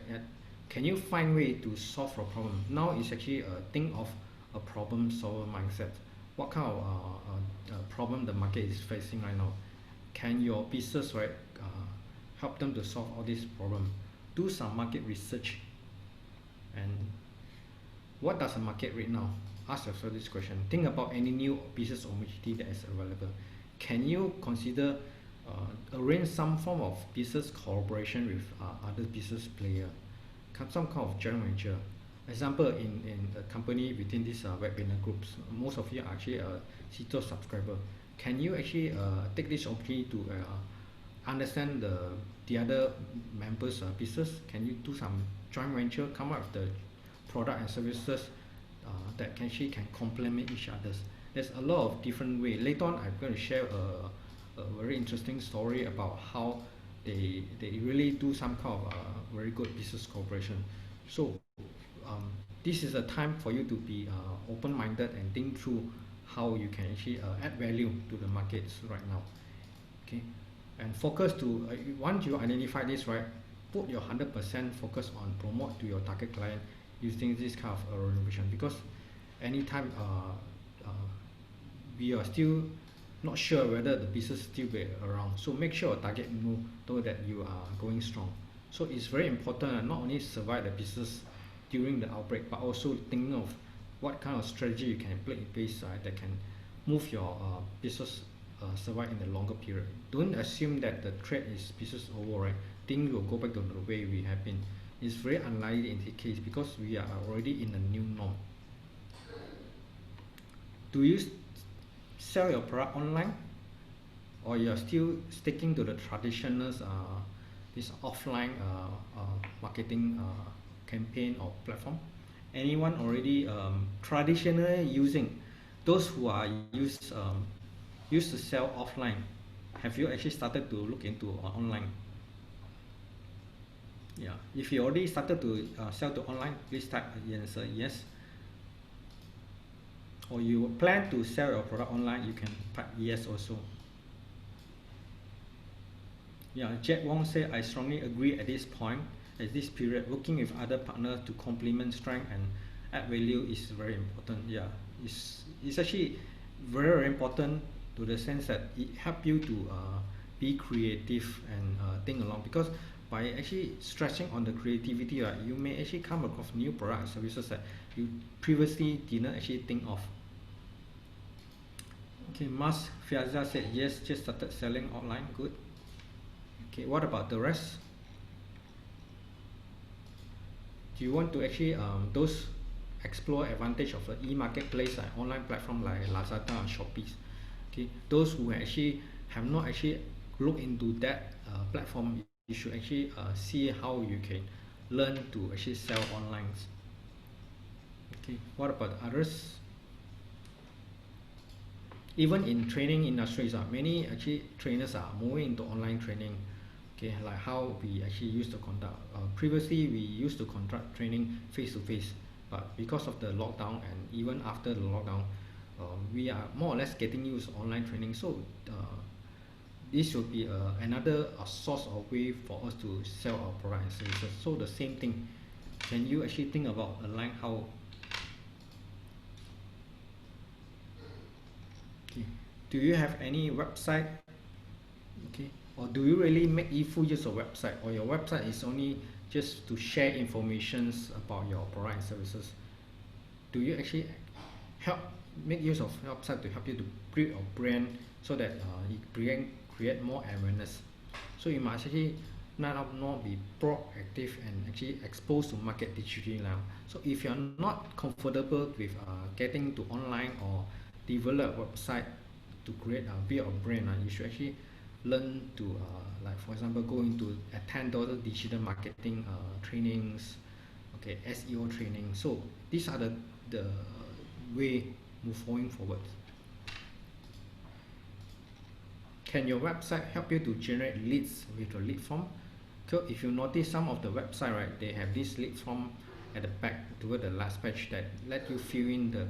Can you find way to solve a problem? Now it's actually a think of a problem solver mindset. What kind of problem the market is facing right now? Can your business, right, help them to solve all these problems? Do some market research. And what does the market right now? Ask yourself this question. Think about any new business opportunity that is available. Can you consider arrange some form of business cooperation with other business player, some kind of joint venture? Example, in a company within these webinar groups, most of you are actually a CITO subscriber. Can you actually take this opportunity to understand the other members' business? Can you do some joint venture, come up with the product and services that can complement each other? There's a lot of different ways. Later on, I'm going to share a very interesting story about how they really do some kind of very good business cooperation. So this is a time for you to be open-minded and think through how you can actually add value to the markets right now. Okay, and focus to once you identify this, right, put your 100% focus on promote to your target client using this kind of renovation, because anytime we are still not sure whether the business still be around, so make sure your target know that you are going strong. So it's very important not only survive the business during the outbreak, but also thinking of what kind of strategy you can put in place that can move your business survive in the longer period. Don't assume that the trade is business over, right? Things will go back to the way we have been. It's very unlikely in this case because we are already in a new norm. Do you sell your product online, or you're still sticking to the traditional this offline marketing campaign or platform? Anyone already traditionally using those who are used to sell offline? Have you actually started to look into online? Yeah, if you already started to sell to online, please type the answer yes. Or you plan to sell your product online, you can type yes also. Yeah, Jack Wong said, I strongly agree at this point, at this period, working with other partners to complement strength and add value is very important. Yeah, it's actually very, very important to the sense that it helps you to be creative and think along, because by actually stretching on the creativity, right, you may actually come across new products and services that you previously didn't actually think of. Okay, Mas Fiaza said yes, just started selling online. Good. Okay, what about the rest? Do you want to actually those explore advantage of the e-marketplace like online platform like Lazada and Shopee? Okay, those who actually have not actually looked into that platform, you should actually see how you can learn to actually sell online. Okay, what about others? Even in training industries, many actually trainers are moving into online training. Okay, like how we actually used to conduct. Previously, we used to conduct training face to face, but because of the lockdown and even after the lockdown, we are more or less getting used to online training. So this will be another source of way for us to sell our products and services. So the same thing. Can you actually think about online how? Okay. Do you have any website? Okay. Or do you really make full use of website, or your website is only just to share informations about your product and services? Do you actually make use of website to help you to build a brand so that you create more awareness? So you must actually not be proactive and actually exposed to market digitally now. So if you're not comfortable with getting to online or develop website to create a build a brand, you should actually learn to like for example go into attend those digital marketing trainings, okay, SEO training. So these are the way moving forward. Can your website help you to generate leads with a lead form? So if you notice some of the website, right, they have this lead form at the back toward the last page that let you fill in the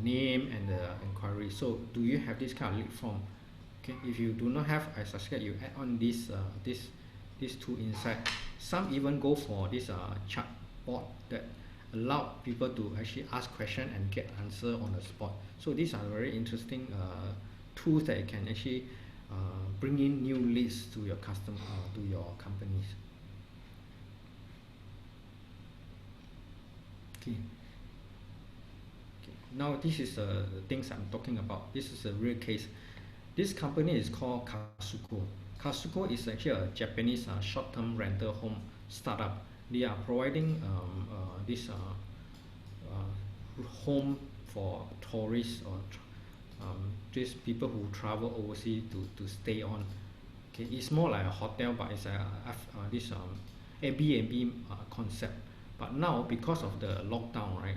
name and the inquiry. So do you have this kind of lead form? Okay, if you do not have, I suggest you add on this tool inside. Some even go for this chat bot that allow people to actually ask question and get answer on the spot. So these are very interesting tools that can actually bring in new leads to your customer, to your companies. Okay. Now this is the things I'm talking about. This is a real case. This company is called Kasuko. Kasuko is actually a Japanese short-term rental home startup. They are providing this home for tourists or just people who travel overseas to stay on. Okay, it's more like a hotel, but it's this Airbnb concept. But now because of the lockdown, right,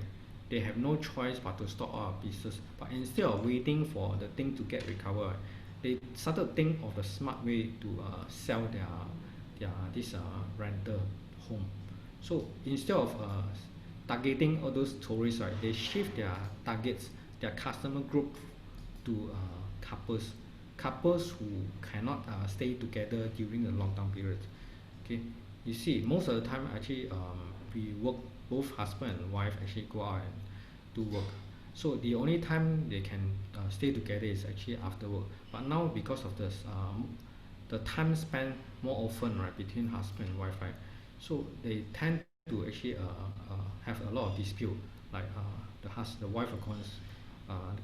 they have no choice but to stop our business. But instead of waiting for the thing to get recovered, they started to think of the smart way to sell their this rental home. So instead of targeting all those tourists, right, they shift their targets, their customer group to couples who cannot stay together during the lockdown period. Okay, you see, most of the time actually we work, both husband and wife actually go out and do work. So the only time they can stay together is actually after work. But now because of this, the time spent more often, right, between husband and wife, right, so they tend to actually have a lot of dispute. like the wife will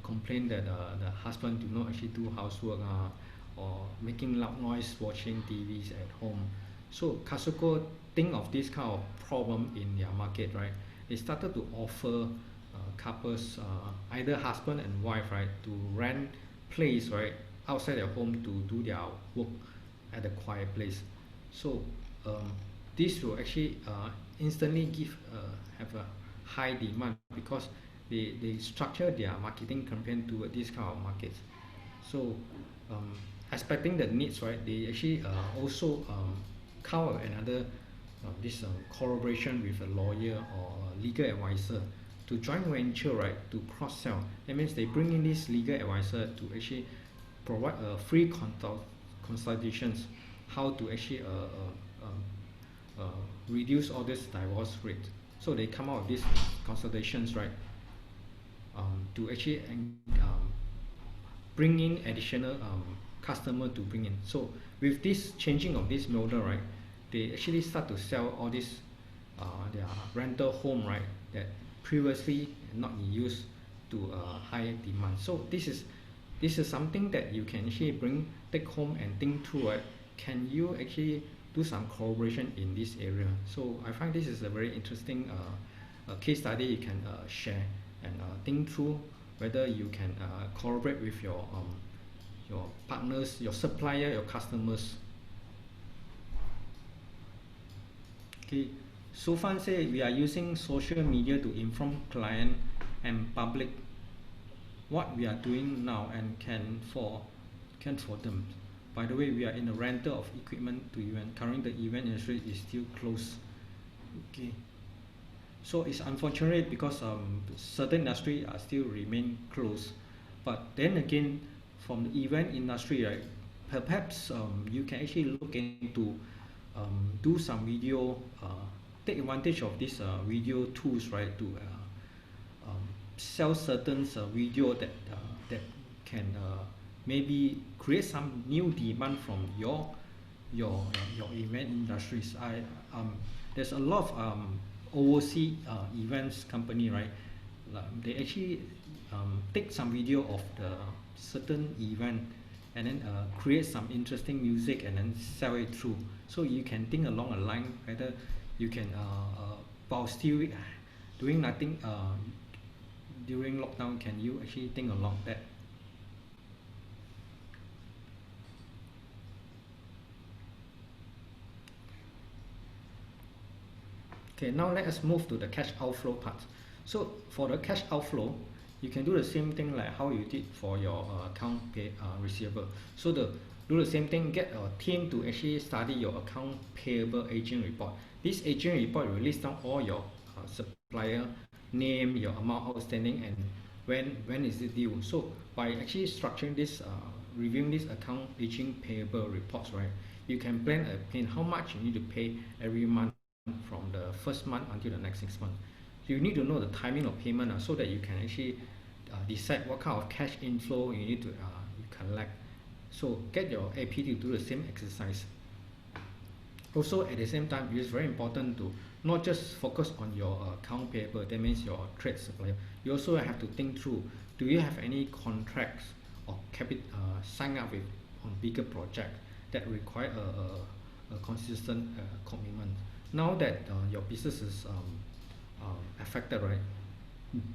complain that the husband do not actually do housework or making loud noise watching TVs at home. So Casuco think of this kind of problem in their market, right? They started to offer couples, either husband and wife, right, to rent place, right, outside their home to do their work at a quiet place. So this will actually instantly have a high demand because they structure their marketing campaign toward this kind of markets. So expecting the needs, right, they actually also cover another this collaboration with a lawyer or a legal advisor to joint venture, right, to cross sell. That means they bring in this legal advisor to actually provide free consultations how to actually reduce all this divorce rate. So they come out with these consultations, right, to actually bring in additional customer to bring in. So with this changing of this model, right, they actually start to sell all this their rental home, right, that previously not in use to high demand. So this is something that you can actually take home and think through, right? Can you actually do some collaboration in this area? So I find this is a very interesting case study you can share and think through whether you can collaborate with your partners, your supplier, your customers. Okay, so far say we are using social media to inform client and public what we are doing now and can for them. By the way, we are in a rental of equipment to event. Currently, the event industry is still closed. Okay, so it's unfortunate because certain industry are still remain closed. But then again, from the event industry, right, perhaps you can actually look into do some video, take advantage of these video tools, right, to sell certain video that can maybe create some new demand from your event industries. There's a lot of overseas events company, right? They actually take some video of the certain event and then create some interesting music and then sell it through. So you can think along a line whether you can while still doing nothing during lockdown, can you actually think along that? Okay, now let us move to the cash outflow part. So for the cash outflow, you can do the same thing like how you did for your account receivable. So do the same thing, get a team to actually study your account payable aging report. This aging report will list down all your supplier name, your amount outstanding, and when is it due. So by actually structuring this, reviewing this account aging payable reports, right, you can plan how much you need to pay every month from the first month until the next 6 months. You need to know the timing of payment so that you can actually decide what kind of cash inflow you need to collect. So get your AP to do the same exercise. Also at the same time, it is very important to not just focus on your account payable, that means your trade supplier. You also have to think through, do you have any contracts or sign up with on bigger project that require a consistent commitment. Now that your business is affected, right,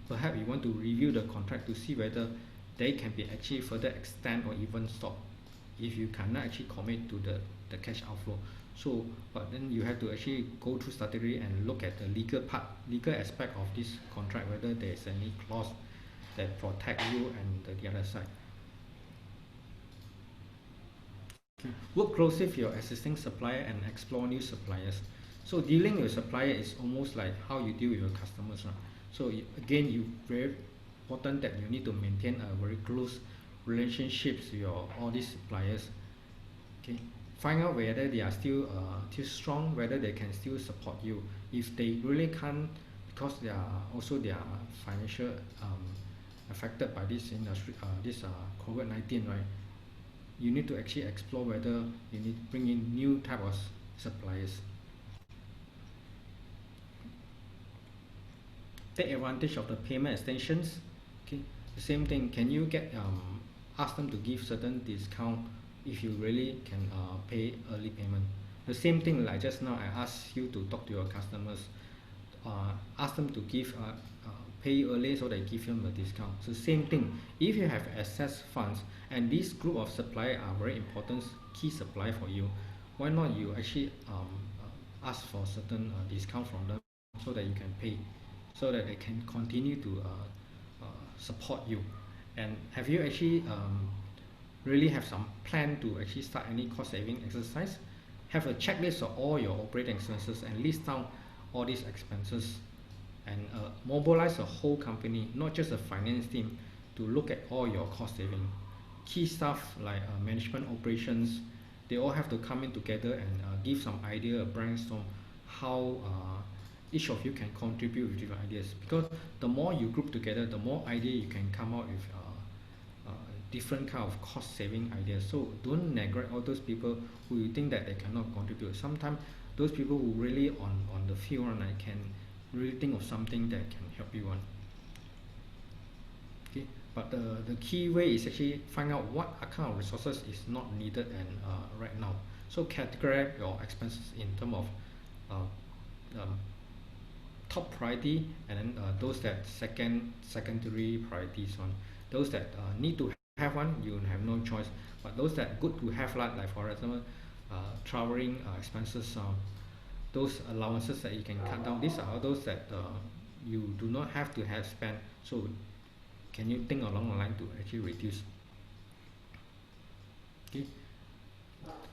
perhaps you want to review the contract to see whether they can be actually further extend or even stop if you cannot actually commit to the cash outflow. So but then you have to actually go through statutory and look at the legal aspect of this contract, whether there is any clause that protect you and the other side. Work closely with your existing supplier and explore new suppliers. So dealing with supplier is almost like how you deal with your customers, right? So again, you very important that you need to maintain a very close relationships with all these suppliers. Okay, find out whether they are still strong, whether they can still support you. If they really can't, because they are also their financial affected by this industry, this COVID-19, right? You need to actually explore whether you need to bring in new type of suppliers. take advantage of the payment extensions. Okay, the same thing, can you get ask them to give certain discount if you really can pay early payment. The same thing like just now I asked you to talk to your customers, ask them to give pay early so they give them a discount. So same thing, if you have excess funds and this group of supplier are very important key supplier for you, why not you actually ask for certain discount from them so that you can pay, so that they can continue to support you. And have you actually really have some plan to actually start any cost saving exercise? Have a checklist of all your operating expenses and list down all these expenses, and mobilize the whole company, not just a finance team, to look at all your cost saving. Key stuff like management operations, they all have to come in together and give some idea, brainstorm how each of you can contribute with different ideas, because the more you group together, the more idea you can come out with different kind of cost saving ideas. So don't neglect all those people who you think that they cannot contribute. Sometimes those people who really on the field and I can really think of something that can help you on. Okay, but the key way is actually find out what kind of resources is not needed and right now. So categorize your expenses in terms of top priority, and then those that secondary priorities on. Those that need to have one, you have no choice, but those that good to have, like for example traveling expenses, those allowances that you can cut down, these are those that you do not have to have spent. So can you think along the line to actually reduce? Okay,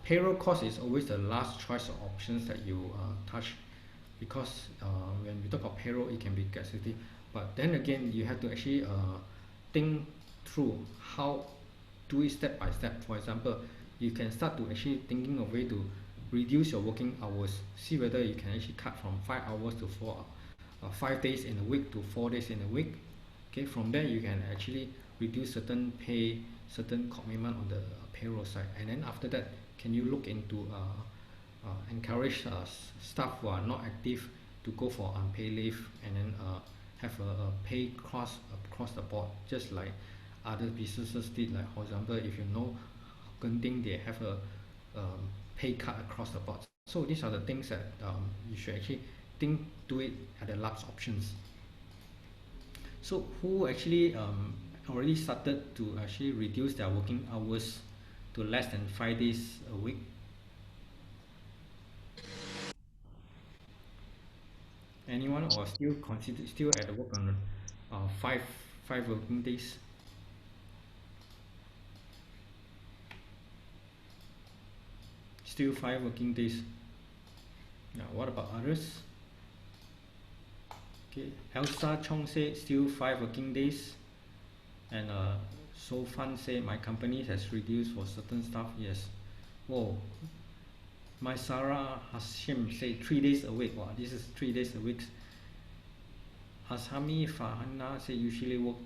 payroll cost is always the last choice of options that you touch, because when we talk about payroll, it can be sensitive, but then again you have to actually think through how do it step by step. For example, you can start to actually thinking of way to reduce your working hours, see whether you can actually cut from 5 hours to 5 days in a week to 4 days in a week. Okay, from there you can actually reduce certain pay, certain commitment on the payroll side, and then after that can you look into encourage staff who are not active to go for unpaid leave, and then have a pay across the board, just like other businesses did. Like for example, if you know Genting, they have a pay cut across the board. So these are the things that you should actually do it at the last options. So who actually already started to actually reduce their working hours to less than 5 days a week? Anyone, or still at work on five working days? Still 5 working days. Now what about others? Okay, Elsa Chong said still 5 working days, and So Fun say my company has reduced for certain stuff. Yes. Whoa. My Sarah Hashim say 3 days a week. Wow, this is 3 days a week. Asami Fahana say usually work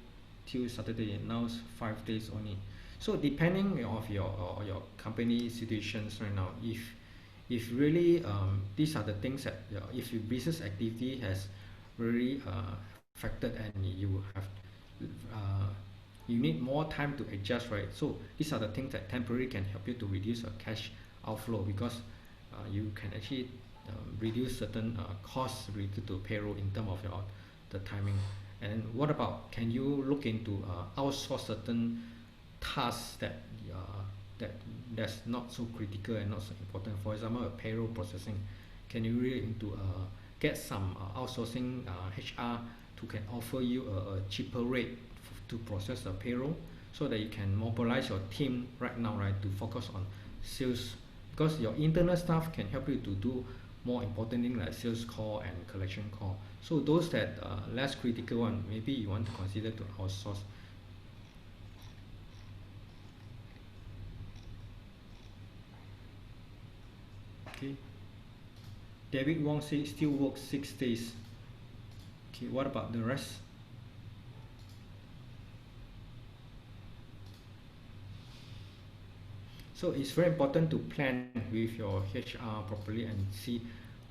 till Saturday, and now it's 5 days only. So depending of your company situations right now, if really these are the things that if your business activity has really affected and you need more time to adjust, right? So these are the things that temporarily can help you to reduce your cash outflow, because you can actually reduce certain costs related to payroll in terms of the timing. And what about, can you look into outsource certain tasks that's not so critical and not so important? For example, payroll processing. Can you really into get some outsourcing HR to can offer you a cheaper rate to process the payroll, so that you can mobilize your team right now, right, to focus on sales, because your internal staff can help you to do more important things like sales call and collection call. So those that less critical one, maybe you want to consider to outsource. Okay, David Wong says still work 6 days. Okay, what about the rest? So it's very important to plan with your HR properly and see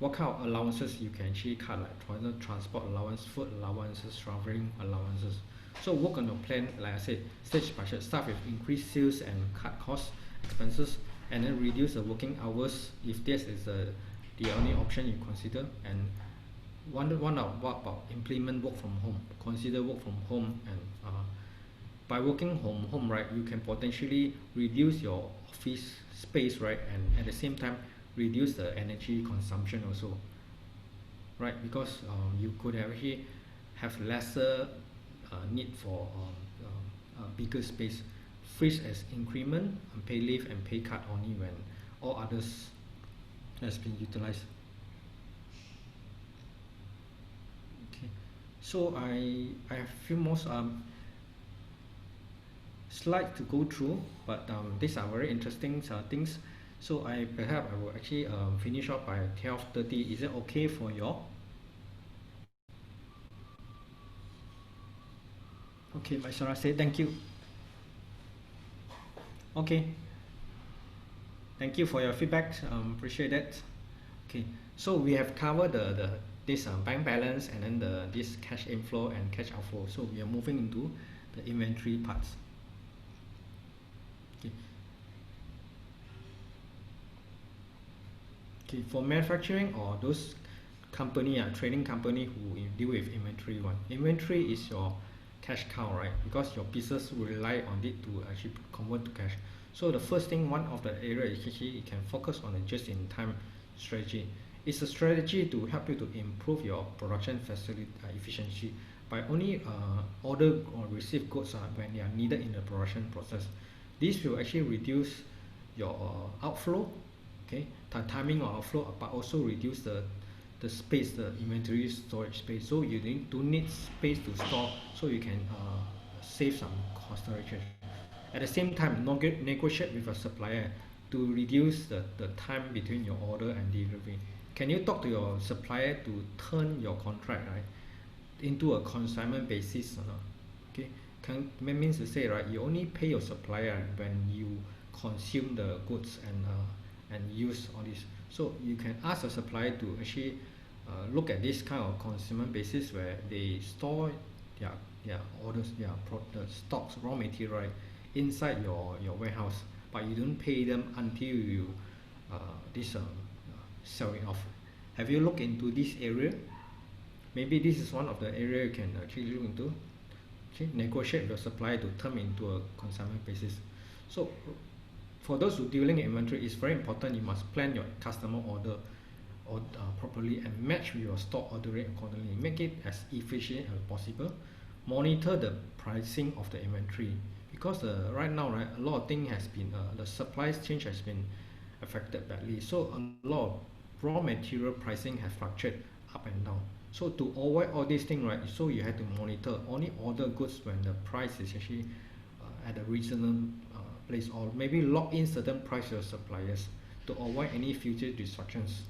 what kind of allowances you can actually cut, like for example transport allowance, food allowances, traveling allowances. So work on your plan, like I said, stage by stage. Start with increase sales and cut costs, expenses, and then reduce the working hours if this is the only option you consider. And what about implement work from home? Consider work from home, and by working from home, right, you can potentially reduce your office space, right, and at the same time reduce the energy consumption also, right, because you could actually have lesser need for bigger space. Freeze as increment, pay leave, and pay cut only when all others has been utilized. Okay, so I have few more slides to go through, but these are very interesting things. So perhaps I will actually finish up by 12:30. Is it okay for you all? Okay, my Sarah say thank you. Okay, thank you for your feedback. Appreciate that. Okay, so we have covered this bank balance, and then this cash inflow and cash outflow. So we are moving into the inventory parts. Okay. Okay, for manufacturing or those company, trading company who deal with inventory one. Inventory is your cash cow, right? Because your business will rely on it to actually convert to cash. So the first thing, one of the areas is actually you can focus on a just-in-time strategy. It's a strategy to help you to improve your production facility efficiency by only order or receive goods when they are needed in the production process. This will actually reduce your outflow, okay, the timing of outflow, but also reduce the space, the inventory storage space. So you don't need space to store, so you can save some cost storage. At the same time, negotiate with a supplier to reduce the time between your order and delivery. Can you talk to your supplier to turn your contract, right, into a consignment basis or not? Okay, means to say, right, you only pay your supplier when you consume the goods and use all this. So you can ask a supplier to actually look at this kind of consumer basis where they store their orders, the stocks, raw material, right, inside your warehouse, but you don't pay them until you sell it off. Have you looked into this area? Maybe this is one of the area you can actually look into. Okay, negotiate with your supplier to turn into a consignment basis. So for those who dealing in inventory, it's very important you must plan your customer order properly and match with your stock order rate accordingly. Make it as efficient as possible. Monitor the pricing of the inventory, because right now, right, a lot of things has been the supply chain has been affected badly. So a lot of raw material pricing has fluctuated up and down. So to avoid all these things, right, so you have to monitor, only order goods when the price is actually at a reasonable place, or maybe lock in certain price to your suppliers to avoid any future disruptions.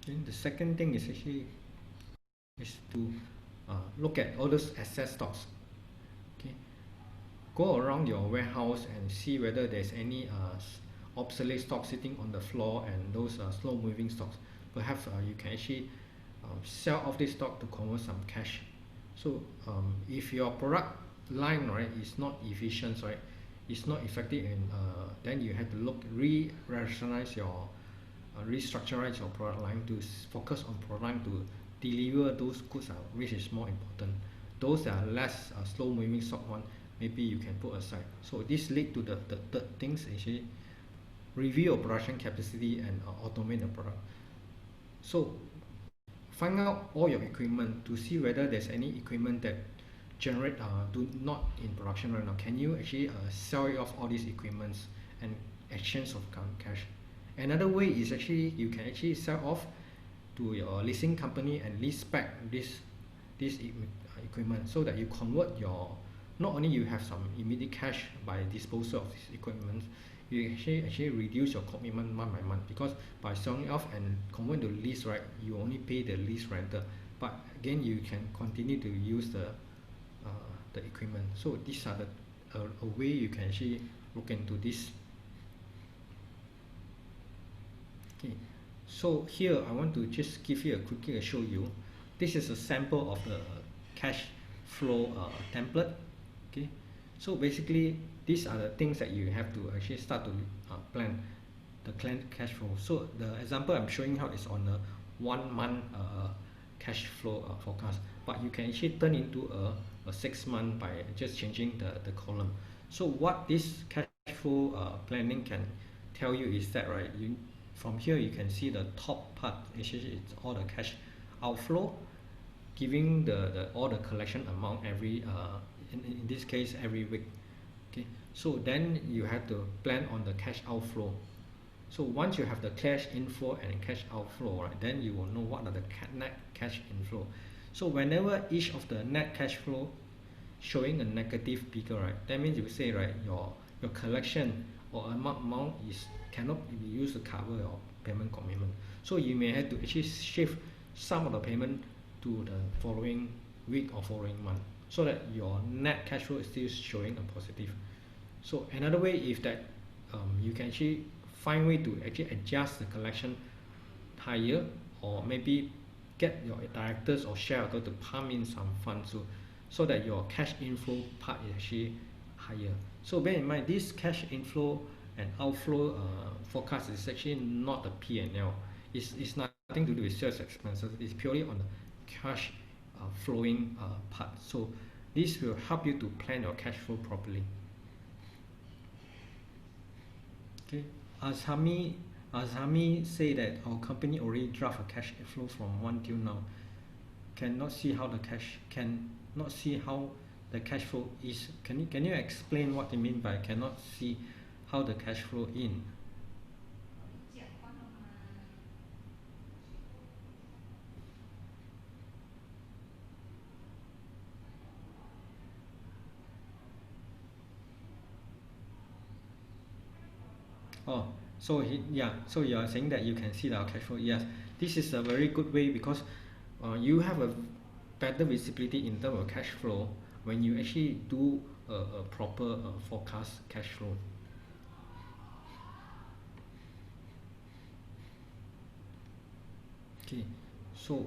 Then the second thing is actually to look at all those excess stocks. Okay, go around your warehouse and see whether there's any obsolete stock sitting on the floor and those slow moving stocks. Perhaps you can actually sell off this stock to convert some cash. So if your product line, right, is not efficient, right, it's not effective, and then you have to rationalize your restructure your product line to focus on product line to deliver those goods which is more important. Those that are less slow moving stock one, maybe you can put aside. So this lead to the third things, actually review your production capacity and automate the product. So find out all your equipment to see whether there's any equipment that generate do not in production right now. Can you actually sell it off all these equipments and exchange of cash? Another way is actually you can actually sell off to your leasing company and lease back this equipment, so that you convert your, not only you have some immediate cash by disposal of this equipment, you actually reduce your commitment month by month, because by selling off and convert to lease, right, you only pay the lease rental, but again you can continue to use the equipment. So these are a way you can actually look into this. Okay, so here I want to just give you a quickly show you. This is a sample of the cash flow template. Okay, so basically these are the things that you have to actually start to plan the cash flow. So the example I'm showing how is on a 1 month cash flow forecast, but you can actually turn into a 6 month by just changing the column. So what this cash flow planning can tell you is that, right, you from here you can see the top part actually it's all the cash outflow, giving the all the collection amount every in this case every week. Okay, so then you have to plan on the cash outflow. So once you have the cash inflow and cash outflow, right, then you will know what are the net cash inflow. So whenever each of the net cash flow showing a negative figure, right, that means you say, right, your collection or amount is cannot be used to cover your payment commitment. So you may have to actually shift some of the payment to the following week or following month, so that your net cash flow is still showing a positive. So another way is that you can actually find way to actually adjust the collection higher, or maybe get your directors or shareholder to pump in some funds so that your cash inflow part is actually higher. So bear in mind, this cash inflow and outflow forecast is actually not a P&L. It's nothing to do with sales expenses. It's purely on the cash flowing part. So this will help you to plan your cash flow properly. Okay, Azhami say that our company already draft a cash flow from 1 till now. Cannot see how the cash flow is. Can you explain what you mean by cannot see how the cash flow in? Oh, so so you are saying that you can see the cash flow. Yes, this is a very good way, because you have a better visibility in terms of cash flow when you actually do a proper forecast cash flow. Okay, so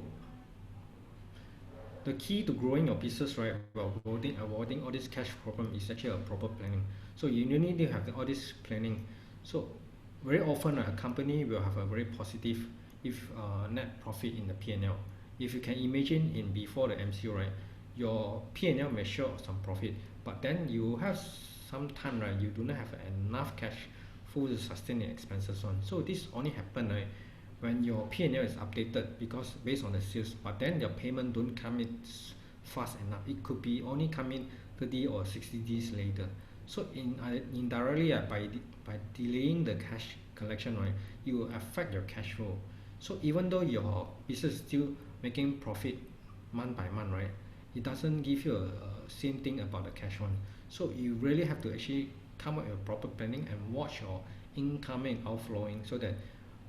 the key to growing your business, right, while avoiding all this cash problem is actually a proper planning. So you need to have all this planning. So very often a company will have a very positive if net profit in the P&L. If you can imagine in before the MCO, right, your P&L may show some profit, but then you have some time, right, you do not have enough cash flow to sustain the expenses on. So this only happen, right, when your P&L is updated, because based on the sales, but then your payment don't come in fast enough. It could be only come in 30 or 60 days later. So indirectly, by delaying the cash collection, right, you will affect your cash flow. So even though your business is still making profit month by month, right, it doesn't give you a same thing about the cash one. So you really have to actually come up with a proper planning and watch your incoming outflowing, so that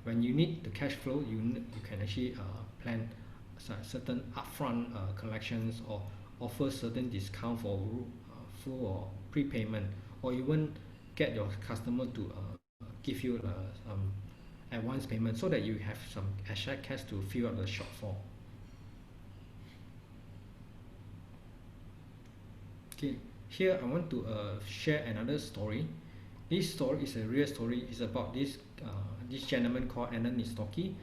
when you need the cash flow, you can actually plan certain upfront collections, or offer certain discount for full or prepayment, or even get your customer to give you advance payment, so that you have some extra cash to fill up the shortfall. Okay, here I want to share another story. This story is a real story. It's about this gentleman called Alan Nistoki.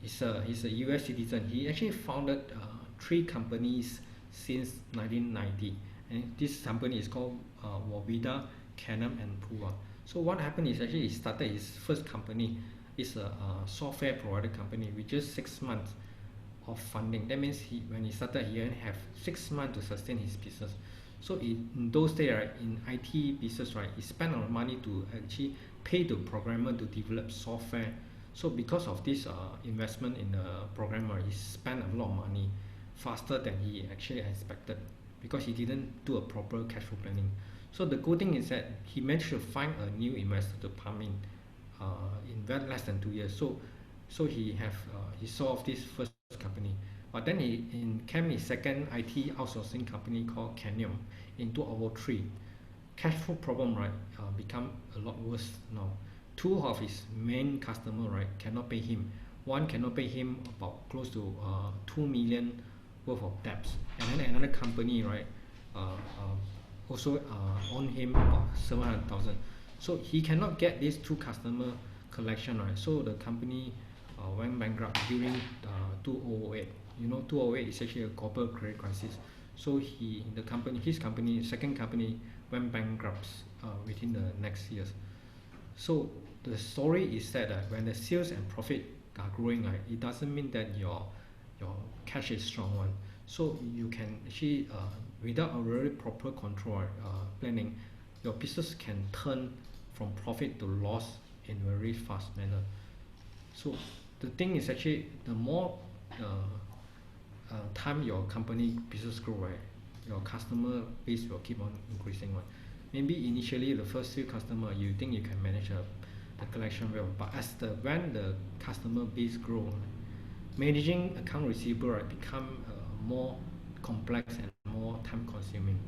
He's a US citizen. He actually founded 3 companies since 1990, and this company is called Wavida, Canem, and Pua. So what happened is actually he started his first company. It's a software provider company with just 6 months of funding. That means when he started, he only have 6 months to sustain his business. So in those days, right, in IT business, right, he spent a lot of money to actually pay the programmer to develop software. So because of this investment in the programmer, he spent a lot of money faster than he actually expected, because he didn't do a proper cash flow planning. So the good thing is that he managed to find a new investor to pump in very less than 2 years. So he solved this first company, but then he came his second IT outsourcing company called Canyon in 2003. Cash flow problem, right, become a lot worse now. two of his main customer, right, cannot pay him. One cannot pay him about close to 2 million worth of debts, and then another company, right, also own him about 700,000. So he cannot get these two customer collection, right. So the company went bankrupt during 2008. You know, 2008 is actually a global credit crisis. So his company, second company, went bankrupt within the next years. So the story is that when the sales and profit are growing, right, it doesn't mean that your cash is strong one. So you can actually without a very proper control planning, your business can turn from profit to loss in a very fast manner. So the thing is actually the more time your company business grow, right, your customer base will keep on increasing one. Maybe initially the first few customer you think you can manage the collection well, but when the customer base grow, managing account receivable, right, become more complex and more time consuming.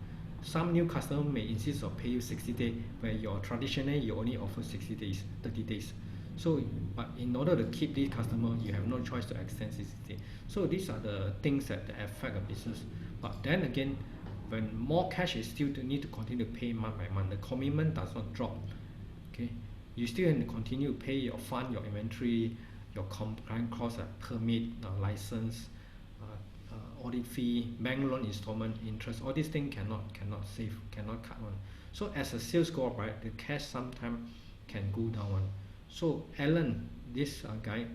Some new customer may insist of pay you 60 days, where your traditionally you only offer 60 days, 30 days. So, but in order to keep these customer, you have no choice to extend 60 days. So these are the things that affect a business. But then again, when more cash is still to need to continue to pay month by month, the commitment does not drop. Okay, you still have to continue to pay your fund, your inventory, your compliance costs, permit, license, audit fee, bank loan installment, interest. All these things cannot save, cannot cut one. So as a sales go up, right, the cash sometimes can go down one. So Alan, this guy,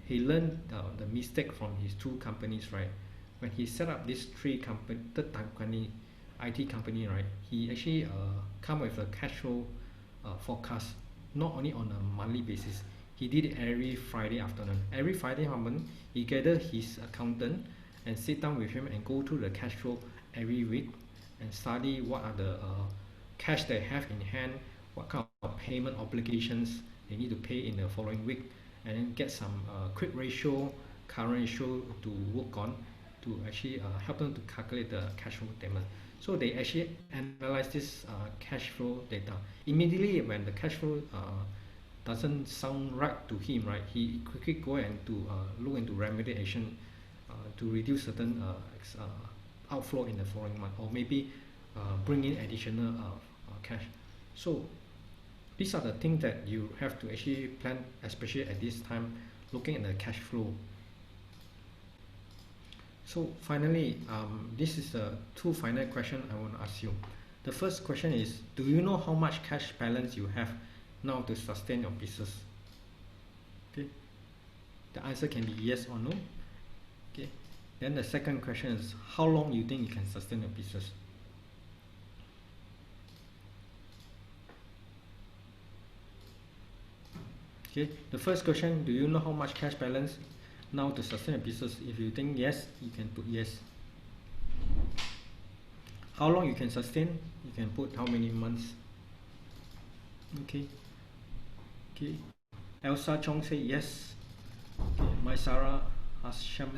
he learned the mistake from his two companies, right. When he set up this third company, IT company, right, he actually come with a cash flow forecast, not only on a monthly basis. He did it every Friday afternoon. Every Friday afternoon, he gathered his accountant and sit down with him and go through the cash flow every week and study what are the cash they have in hand, what kind of payment obligations they need to pay in the following week, and then get some quick ratio, current ratio to work on to actually help them to calculate the cash flow statement. So they actually analyze this cash flow data. Immediately when the cash flow doesn't sound right to him, right, he quickly go and to look into remediation to reduce certain outflow in the following month, or maybe bring in additional cash. So these are the things that you have to actually plan, especially at this time, looking at the cash flow. So finally, this is the two final questions I want to ask you. The first question is, do you know how much cash balance you have now to sustain your business? Okay, the answer can be yes or no. Okay, then the second question is, how long you think you can sustain your business? Okay, the first question, do you know how much cash balance now to sustain a business? If you think yes, you can put yes. How long you can sustain, you can put how many months. Okay, okay, Elsa Chong say yes. Okay, my Sarah Hasham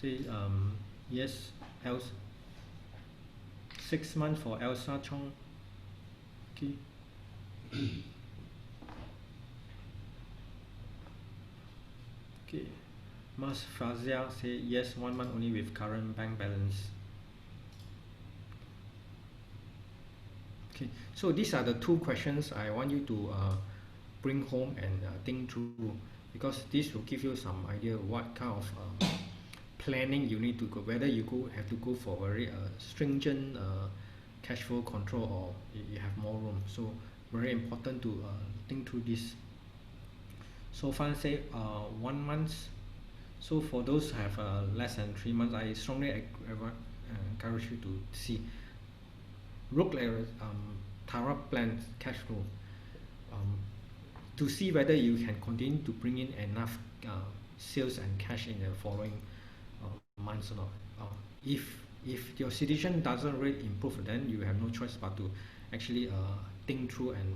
say yes. Elsa, 6 months for Elsa Chong. Okay. Okay, Mas Fazia say yes, 1 month only with current bank balance. Okay, so these are the two questions I want you to bring home and think through, because this will give you some idea what kind of planning you need to go, whether you have to go for very stringent cash flow control, or you have more room. So very important to think through this. So far say 1 month. So for those who have less than 3 months, I strongly encourage you to see, look at Tara plan cash flow to see whether you can continue to bring in enough sales and cash in the following months or not. If your situation doesn't really improve, then you have no choice but to actually think through and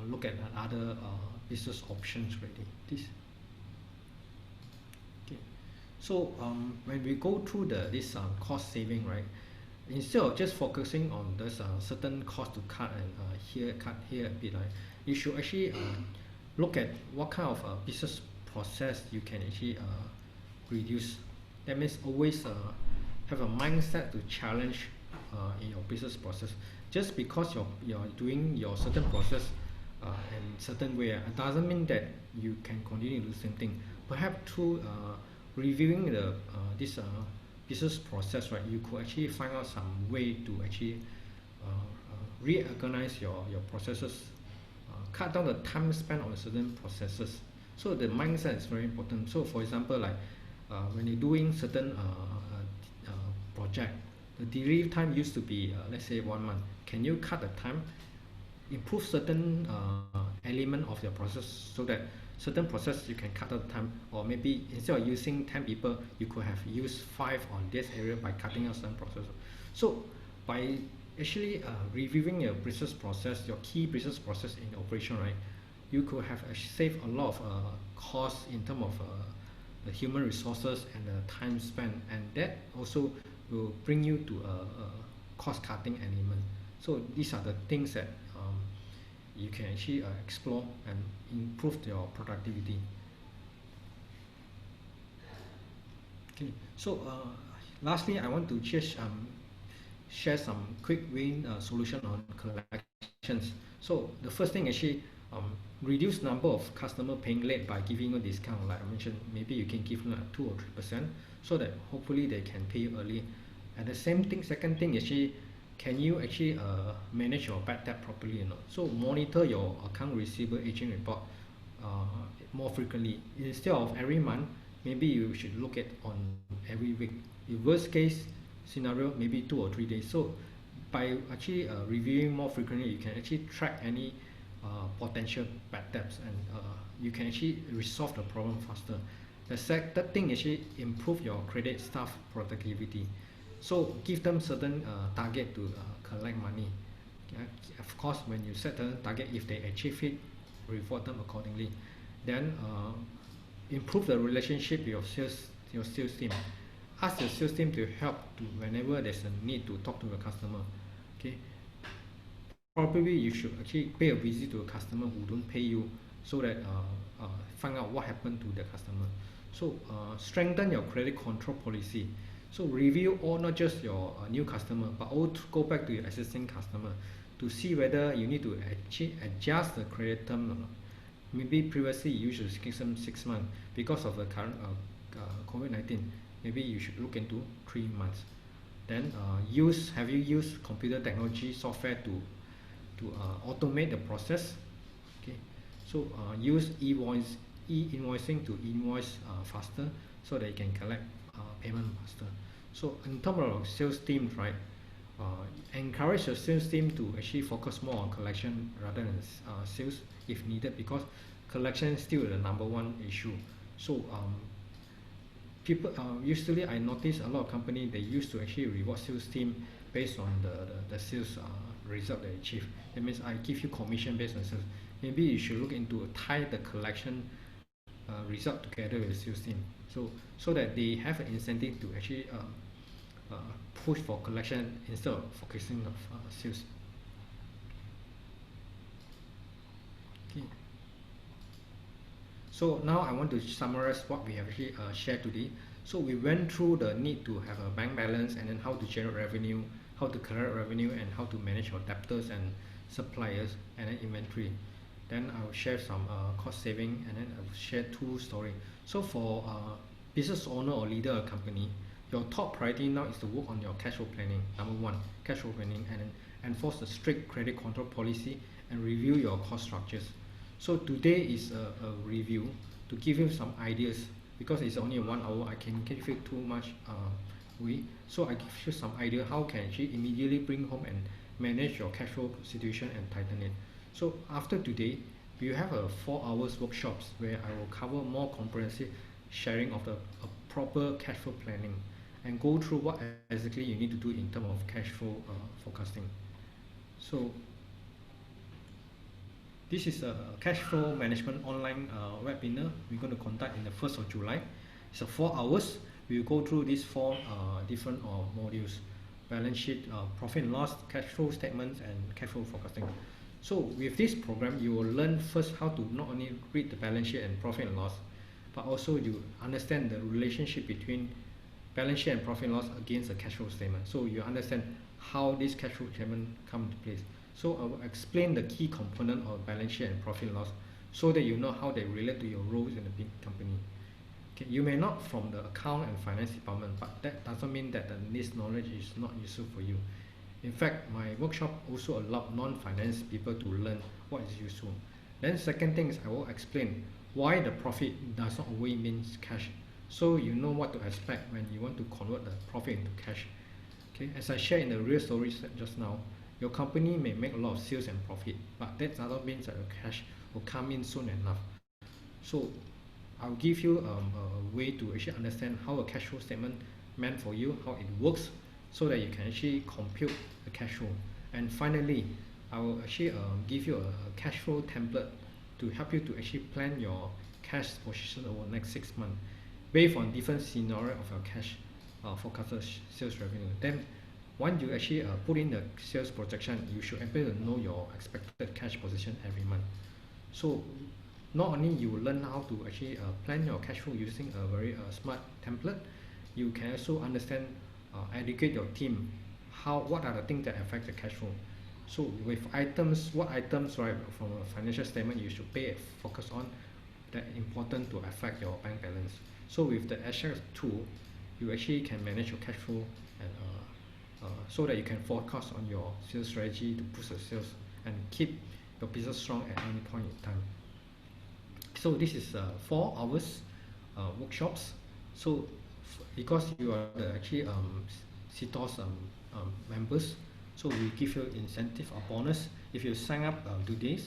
look at other business options already. This. Okay. So when we go through this cost saving, right, instead of just focusing on this certain cost to cut and here cut here a bit, right, you should actually look at what kind of business process you can actually reduce. That means always have a mindset to challenge in your business process. Just because you're doing your certain process in certain way, it doesn't mean that you can continue to do the same thing. Perhaps through reviewing the this business process, right, you could actually find out some way to actually reorganize your processes, cut down the time spent on certain processes. So the mindset is very important. So for example, like when you're doing certain project, the delivery time used to be let's say 1 month. Can you cut the time, improve certain element of your process so that certain process you can cut out the time, or maybe instead of using 10 people you could have used 5 on this area by cutting out some process. So by actually reviewing your business process, your key business process in operation, right, you could have saved a lot of costs in terms of the human resources and the time spent, and that also will bring you to a cost cutting element. So these are the things that you can actually explore and improve your productivity. Okay, so lastly, I want to just share some quick win solution on collections. So the first thing actually, reduce number of customer paying late by giving a discount. Like I mentioned, maybe you can give them 2 or 3%, so that hopefully they can pay you early. And the same thing, second thing actually, can you actually manage your bad debt properly or not? So monitor your account receivable aging report more frequently. Instead of every month, maybe you should look at on every week. In worst case scenario, maybe 2 or 3 days. So by actually reviewing more frequently, you can actually track any potential bad debts, and you can actually resolve the problem faster. The third thing is actually improve your credit staff productivity. So give them certain target to collect money. Of course, when you set a target, if they achieve it, reward them accordingly. Then improve the relationship with your sales team. Ask your sales team to help to whenever there's a need to talk to the customer. Okay. Probably you should actually pay a visit to a customer who don't pay you, so that find out what happened to the customer. So strengthen your credit control policy. So review all, not just your new customer, but also go back to your existing customer to see whether you need to actually adjust the credit term or not. Maybe previously you used to give them 6 months, because of the current COVID-19. Maybe you should look into 3 months. Then have you used computer technology software to automate the process? Okay, so use e-invoicing to invoice faster, so that you can collect payment faster. So in terms of sales teams, right, encourage your sales team to actually focus more on collection rather than sales if needed, because collection is still the #1 issue. So people usually, I notice a lot of companies, they used to actually reward sales team based on the sales result they achieve. That means I give you commission based on sales. Maybe you should look into tie the collection result together with the sales team, so that they have an incentive to actually push for collection instead of focusing on sales. Okay. So now I want to summarize what we have actually shared today. So we went through the need to have a bank balance, and then how to generate revenue, how to collect revenue, and how to manage your debtors and suppliers, and then inventory. Then I will share some cost saving, and then I will share 2 stories. So for business owner or leader of a company, your top priority now is to work on your cash flow planning. #1, cash flow planning, and then enforce a strict credit control policy and review your cost structures. So today is a review to give you some ideas, because it's only 1 hour. I can give you too much so I give you some idea how can actually immediately bring home and manage your cash flow situation and tighten it. So after today, we have a 4 hours workshops where I will cover more comprehensive sharing of the proper cash flow planning, and go through what exactly you need to do in terms of cash flow forecasting. So this is a cash flow management online webinar we're going to conduct in the 1st of July. It's a 4 hours. We'll go through these 4 different modules. balance sheet, profit and loss, cash flow statements, and cash flow forecasting. So with this program, you will learn first how to not only read the balance sheet and profit and loss, but also you understand the relationship between balance sheet and profit and loss against the cash flow statement. So you understand how this cash flow statement come into place. So I will explain the key component of balance sheet and profit and loss so that you know how they relate to your roles in the big company. Okay, you may not from the account and finance department, but that doesn't mean that this knowledge is not useful for you. In fact, my workshop also allowed non-finance people to learn what is useful. Then second thing is I will explain why the profit does not always mean cash, so you know what to expect when you want to convert the profit into cash. Okay, as I shared in the real stories just now, your company may make a lot of sales and profit, but that doesn't mean that your cash will come in soon enough. So I'll give you a way to actually understand how a cash flow statement meant for you, how it works, so that you can actually compute the cash flow. And finally, I will actually give you a cash flow template to help you to actually plan your cash position over the next 6 months based on different scenario of your cash forecasted sales revenue. Then once you actually put in the sales projection, you should be able to know your expected cash position every month. So not only you will learn how to actually plan your cash flow using a very smart template, you can also understand, educate your team what are the things that affect the cash flow. So with items, what items, right, from a financial statement you should focus on that important to affect your bank balance. So with the Excel tool, you actually can manage your cash flow and so that you can forecast on your sales strategy to boost the sales and keep your business strong at any point in time. So this is 4 hours workshops. So because you are actually CTOS members, so we give you incentive or bonus if you sign up today.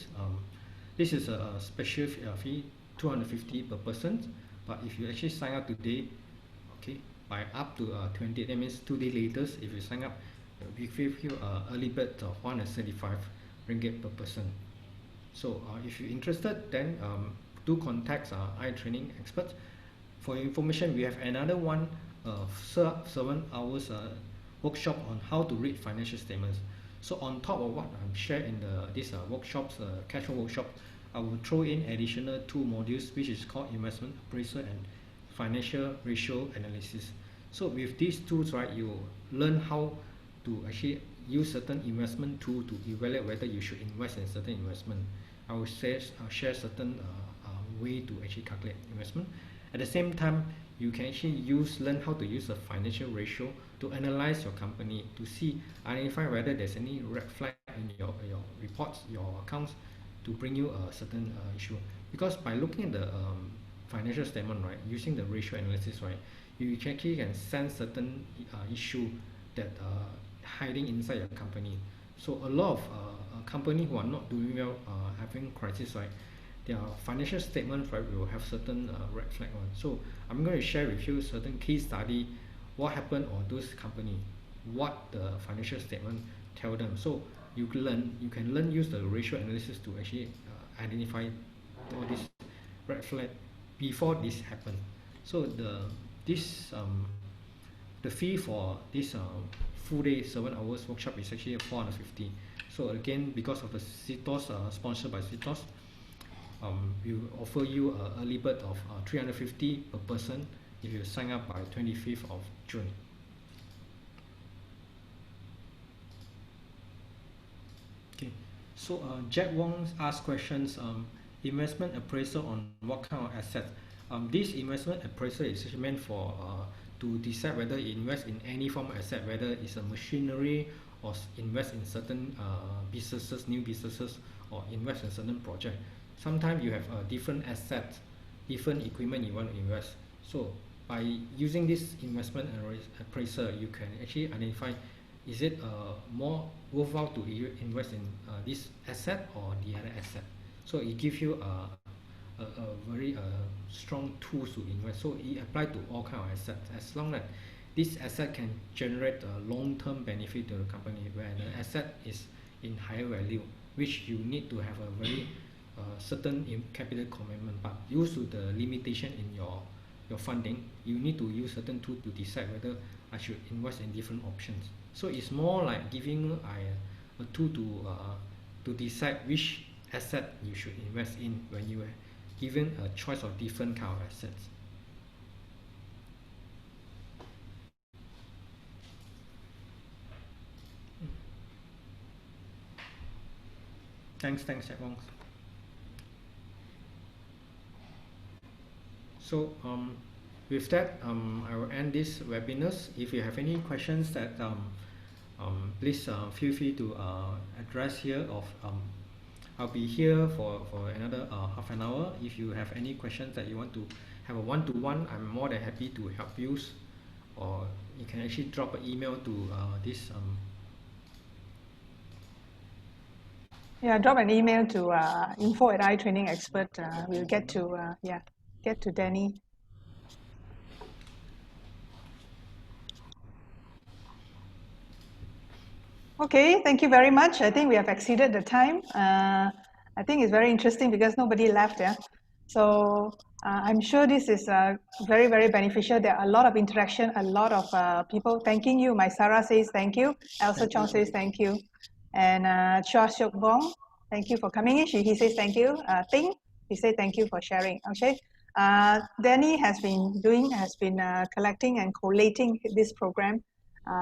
This is a special fee, 250 per person. But if you actually sign up today, okay, by up to 20, that means 2 days later, if you sign up, we give you early bird of 175 ringgit per person. So if you're interested, then do contact iTraining experts. For your information, we have another one 7 hours workshop on how to read financial statements. So on top of what I'm shared in this workshops, cash flow workshop, I will throw in additional 2 modules, which is called investment appraisal and financial ratio analysis. So with these tools, right, you learn how to actually use certain investment tool to evaluate whether you should invest in certain investment. I will share certain way to actually calculate investment. At the same time, you can actually learn how to use a financial ratio to analyze your company to identify whether there's any red flag in your reports, your accounts, to bring you a certain issue. Because by looking at the financial statement, right, using the ratio analysis, right, you actually can sense certain issue that hiding inside your company. So a lot of company who are not doing well, having crisis, right, their financial statement, right, will have certain red flag on. So I'm going to share with you certain case study, what happened on those company, what the financial statement tell them. So you can learn use the ratio analysis to actually identify all this red flag before this happen. So the fee for this full day 7 hours workshop is actually 450. So again, because of the CTOS sponsored by CTOS, we will offer you a early bird of 350 per person if you sign up by 25th of June. Okay, so Jack Wong asked questions. Investment appraisal on what kind of asset? This investment appraisal is meant for to decide whether you invest in any form of asset, whether it's a machinery or invest in certain businesses, new businesses, or invest in certain project. Sometimes you have different assets, different equipment you want to invest. So by using this investment appraisal, you can actually identify, is it more worthwhile to invest in this asset or the other asset. So it gives you a very strong tool to invest. So it applies to all kind of assets, as long as this asset can generate a long-term benefit to the company, where the asset is in higher value, which you need to have a very certain capital commitment, but due to the limitation in your your funding, you need to use certain tool to decide whether I should invest in different options. So it's more like giving a tool to decide which asset you should invest in when you are given a choice of different kind of assets. Thanks, Jack Wong. So with that, I will end this webinar. If you have any questions that please feel free to address here. I'll be here for another half an hour. If you have any questions that you want to have a one-to-one, I'm more than happy to help you. Or you can actually drop an email to this. Yeah, drop an email to info@iTrainingExpert. We'll get to Danny. Okay, thank you very much. I think we have exceeded the time. I think it's very interesting because nobody left. Yeah, so I'm sure this is very, very beneficial. There are a lot of interaction, a lot of people thanking you. My Sarah says thank you. Elsa Chong says thank you. And Chua Siok Bong, thank you for coming in. He says thank you. Ting, he says thank you for sharing. Okay. Danny has been collecting and collating this program,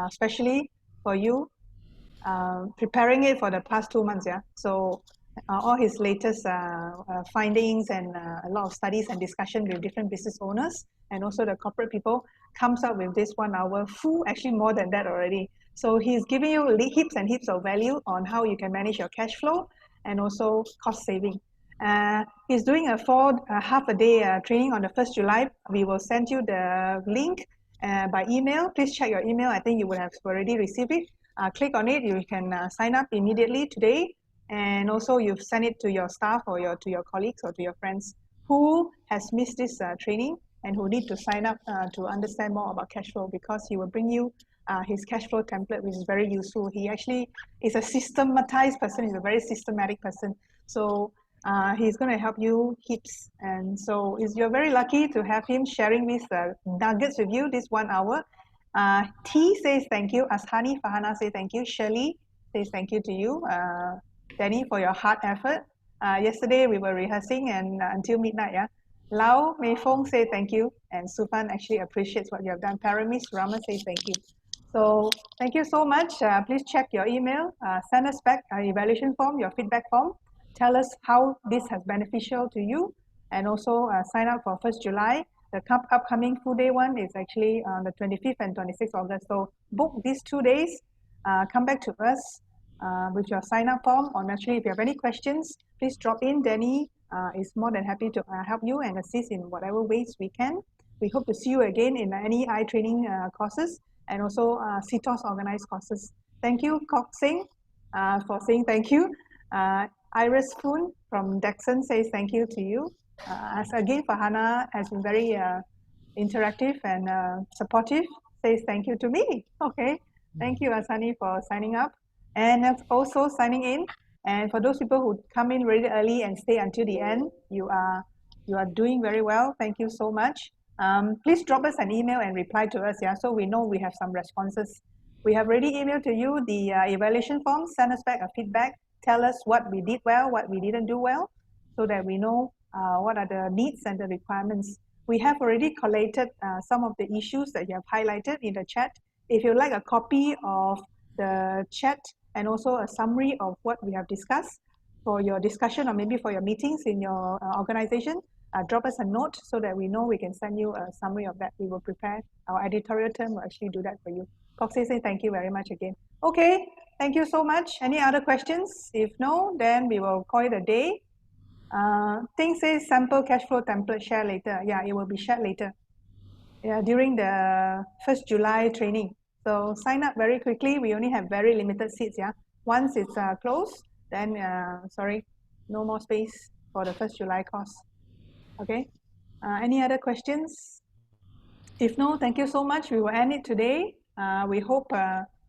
especially for you, preparing it for the past 2 months. Yeah. So all his latest findings and a lot of studies and discussion with different business owners and also the corporate people comes up with this 1 hour full, actually more than that already. So he's giving you heaps and heaps of value on how you can manage your cash flow and also cost saving. He's doing a half a day training on the 1st July. We will send you the link by email. Please check your email. I think you would have already received it. Click on it. You can sign up immediately today. And also you've sent it to your staff or to your colleagues or to your friends who has missed this training and who need to sign up to understand more about cash flow, because he will bring you his cash flow template, which is very useful. He actually is a systematized person. He's a very systematic person. So he's going to help you heaps. And so you're very lucky to have him sharing these nuggets with you this 1 hour. T says thank you. Ashani Fahana says thank you. Shirley says thank you to you. Danny, for your hard effort. Yesterday we were rehearsing and until midnight. Yeah. Lau Mei Fong say thank you, and Supan actually appreciates what you have done. Paramis Rama says thank you. So thank you so much. Please check your email. Send us back our evaluation form, your feedback form. Tell us how this has beneficial to you, and also sign up for 1st July. The upcoming full day one is actually on the 25th and 26th August. So book these 2 days. Come back to us with your sign up form, or actually if you have any questions, please drop in. Danny is more than happy to help you and assist in whatever ways we can. We hope to see you again in any training courses and also CTOS organized courses. Thank you, Kok Sing, for saying thank you. Iris Poon from Dexon says thank you to you. As again, Fahana has been very interactive and supportive, says thank you to me. Okay, thank you, Asani, for signing up and also signing in. And for those people who come in really early and stay until the end, you are doing very well. Thank you so much. Please drop us an email and reply to us, yeah, so we know we have some responses. We have already emailed to you the evaluation form. Send us back a feedback. Tell us what we did well, what we didn't do well, so that we know what are the needs and the requirements. We have already collated some of the issues that you have highlighted in the chat. If you'd like a copy of the chat and also a summary of what we have discussed for your discussion or maybe for your meetings in your organization, drop us a note so that we know we can send you a summary of that. We will prepare. Our editorial team will actually do that for you. Coxie say thank you very much again. Okay, thank you so much. Any other questions? If no, then we will call it a day. Ting says sample cash flow template share later. Yeah, it will be shared later. Yeah, during the 1st July training. So sign up very quickly. We only have very limited seats. Yeah, once it's closed, then sorry, no more space for the 1st July course. Okay. Any other questions? If no, thank you so much. We will end it today. We hope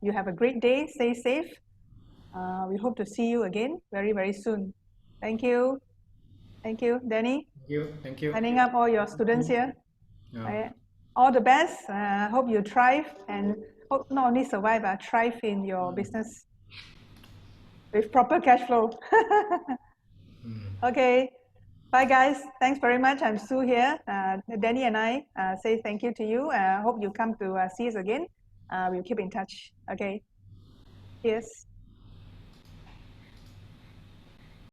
you have a great day. Stay safe. We hope to see you again very, very soon. Thank you. Thank you. Danny? Thank you. Signing up all your students here. Yeah. All the best. Hope you thrive and hope not only survive, but thrive in your business with proper cash flow. Okay. Bye, guys. Thanks very much. I'm Sue here. Danny and I say thank you to you. Hope you come to see us again. We'll keep in touch. Okay. Cheers.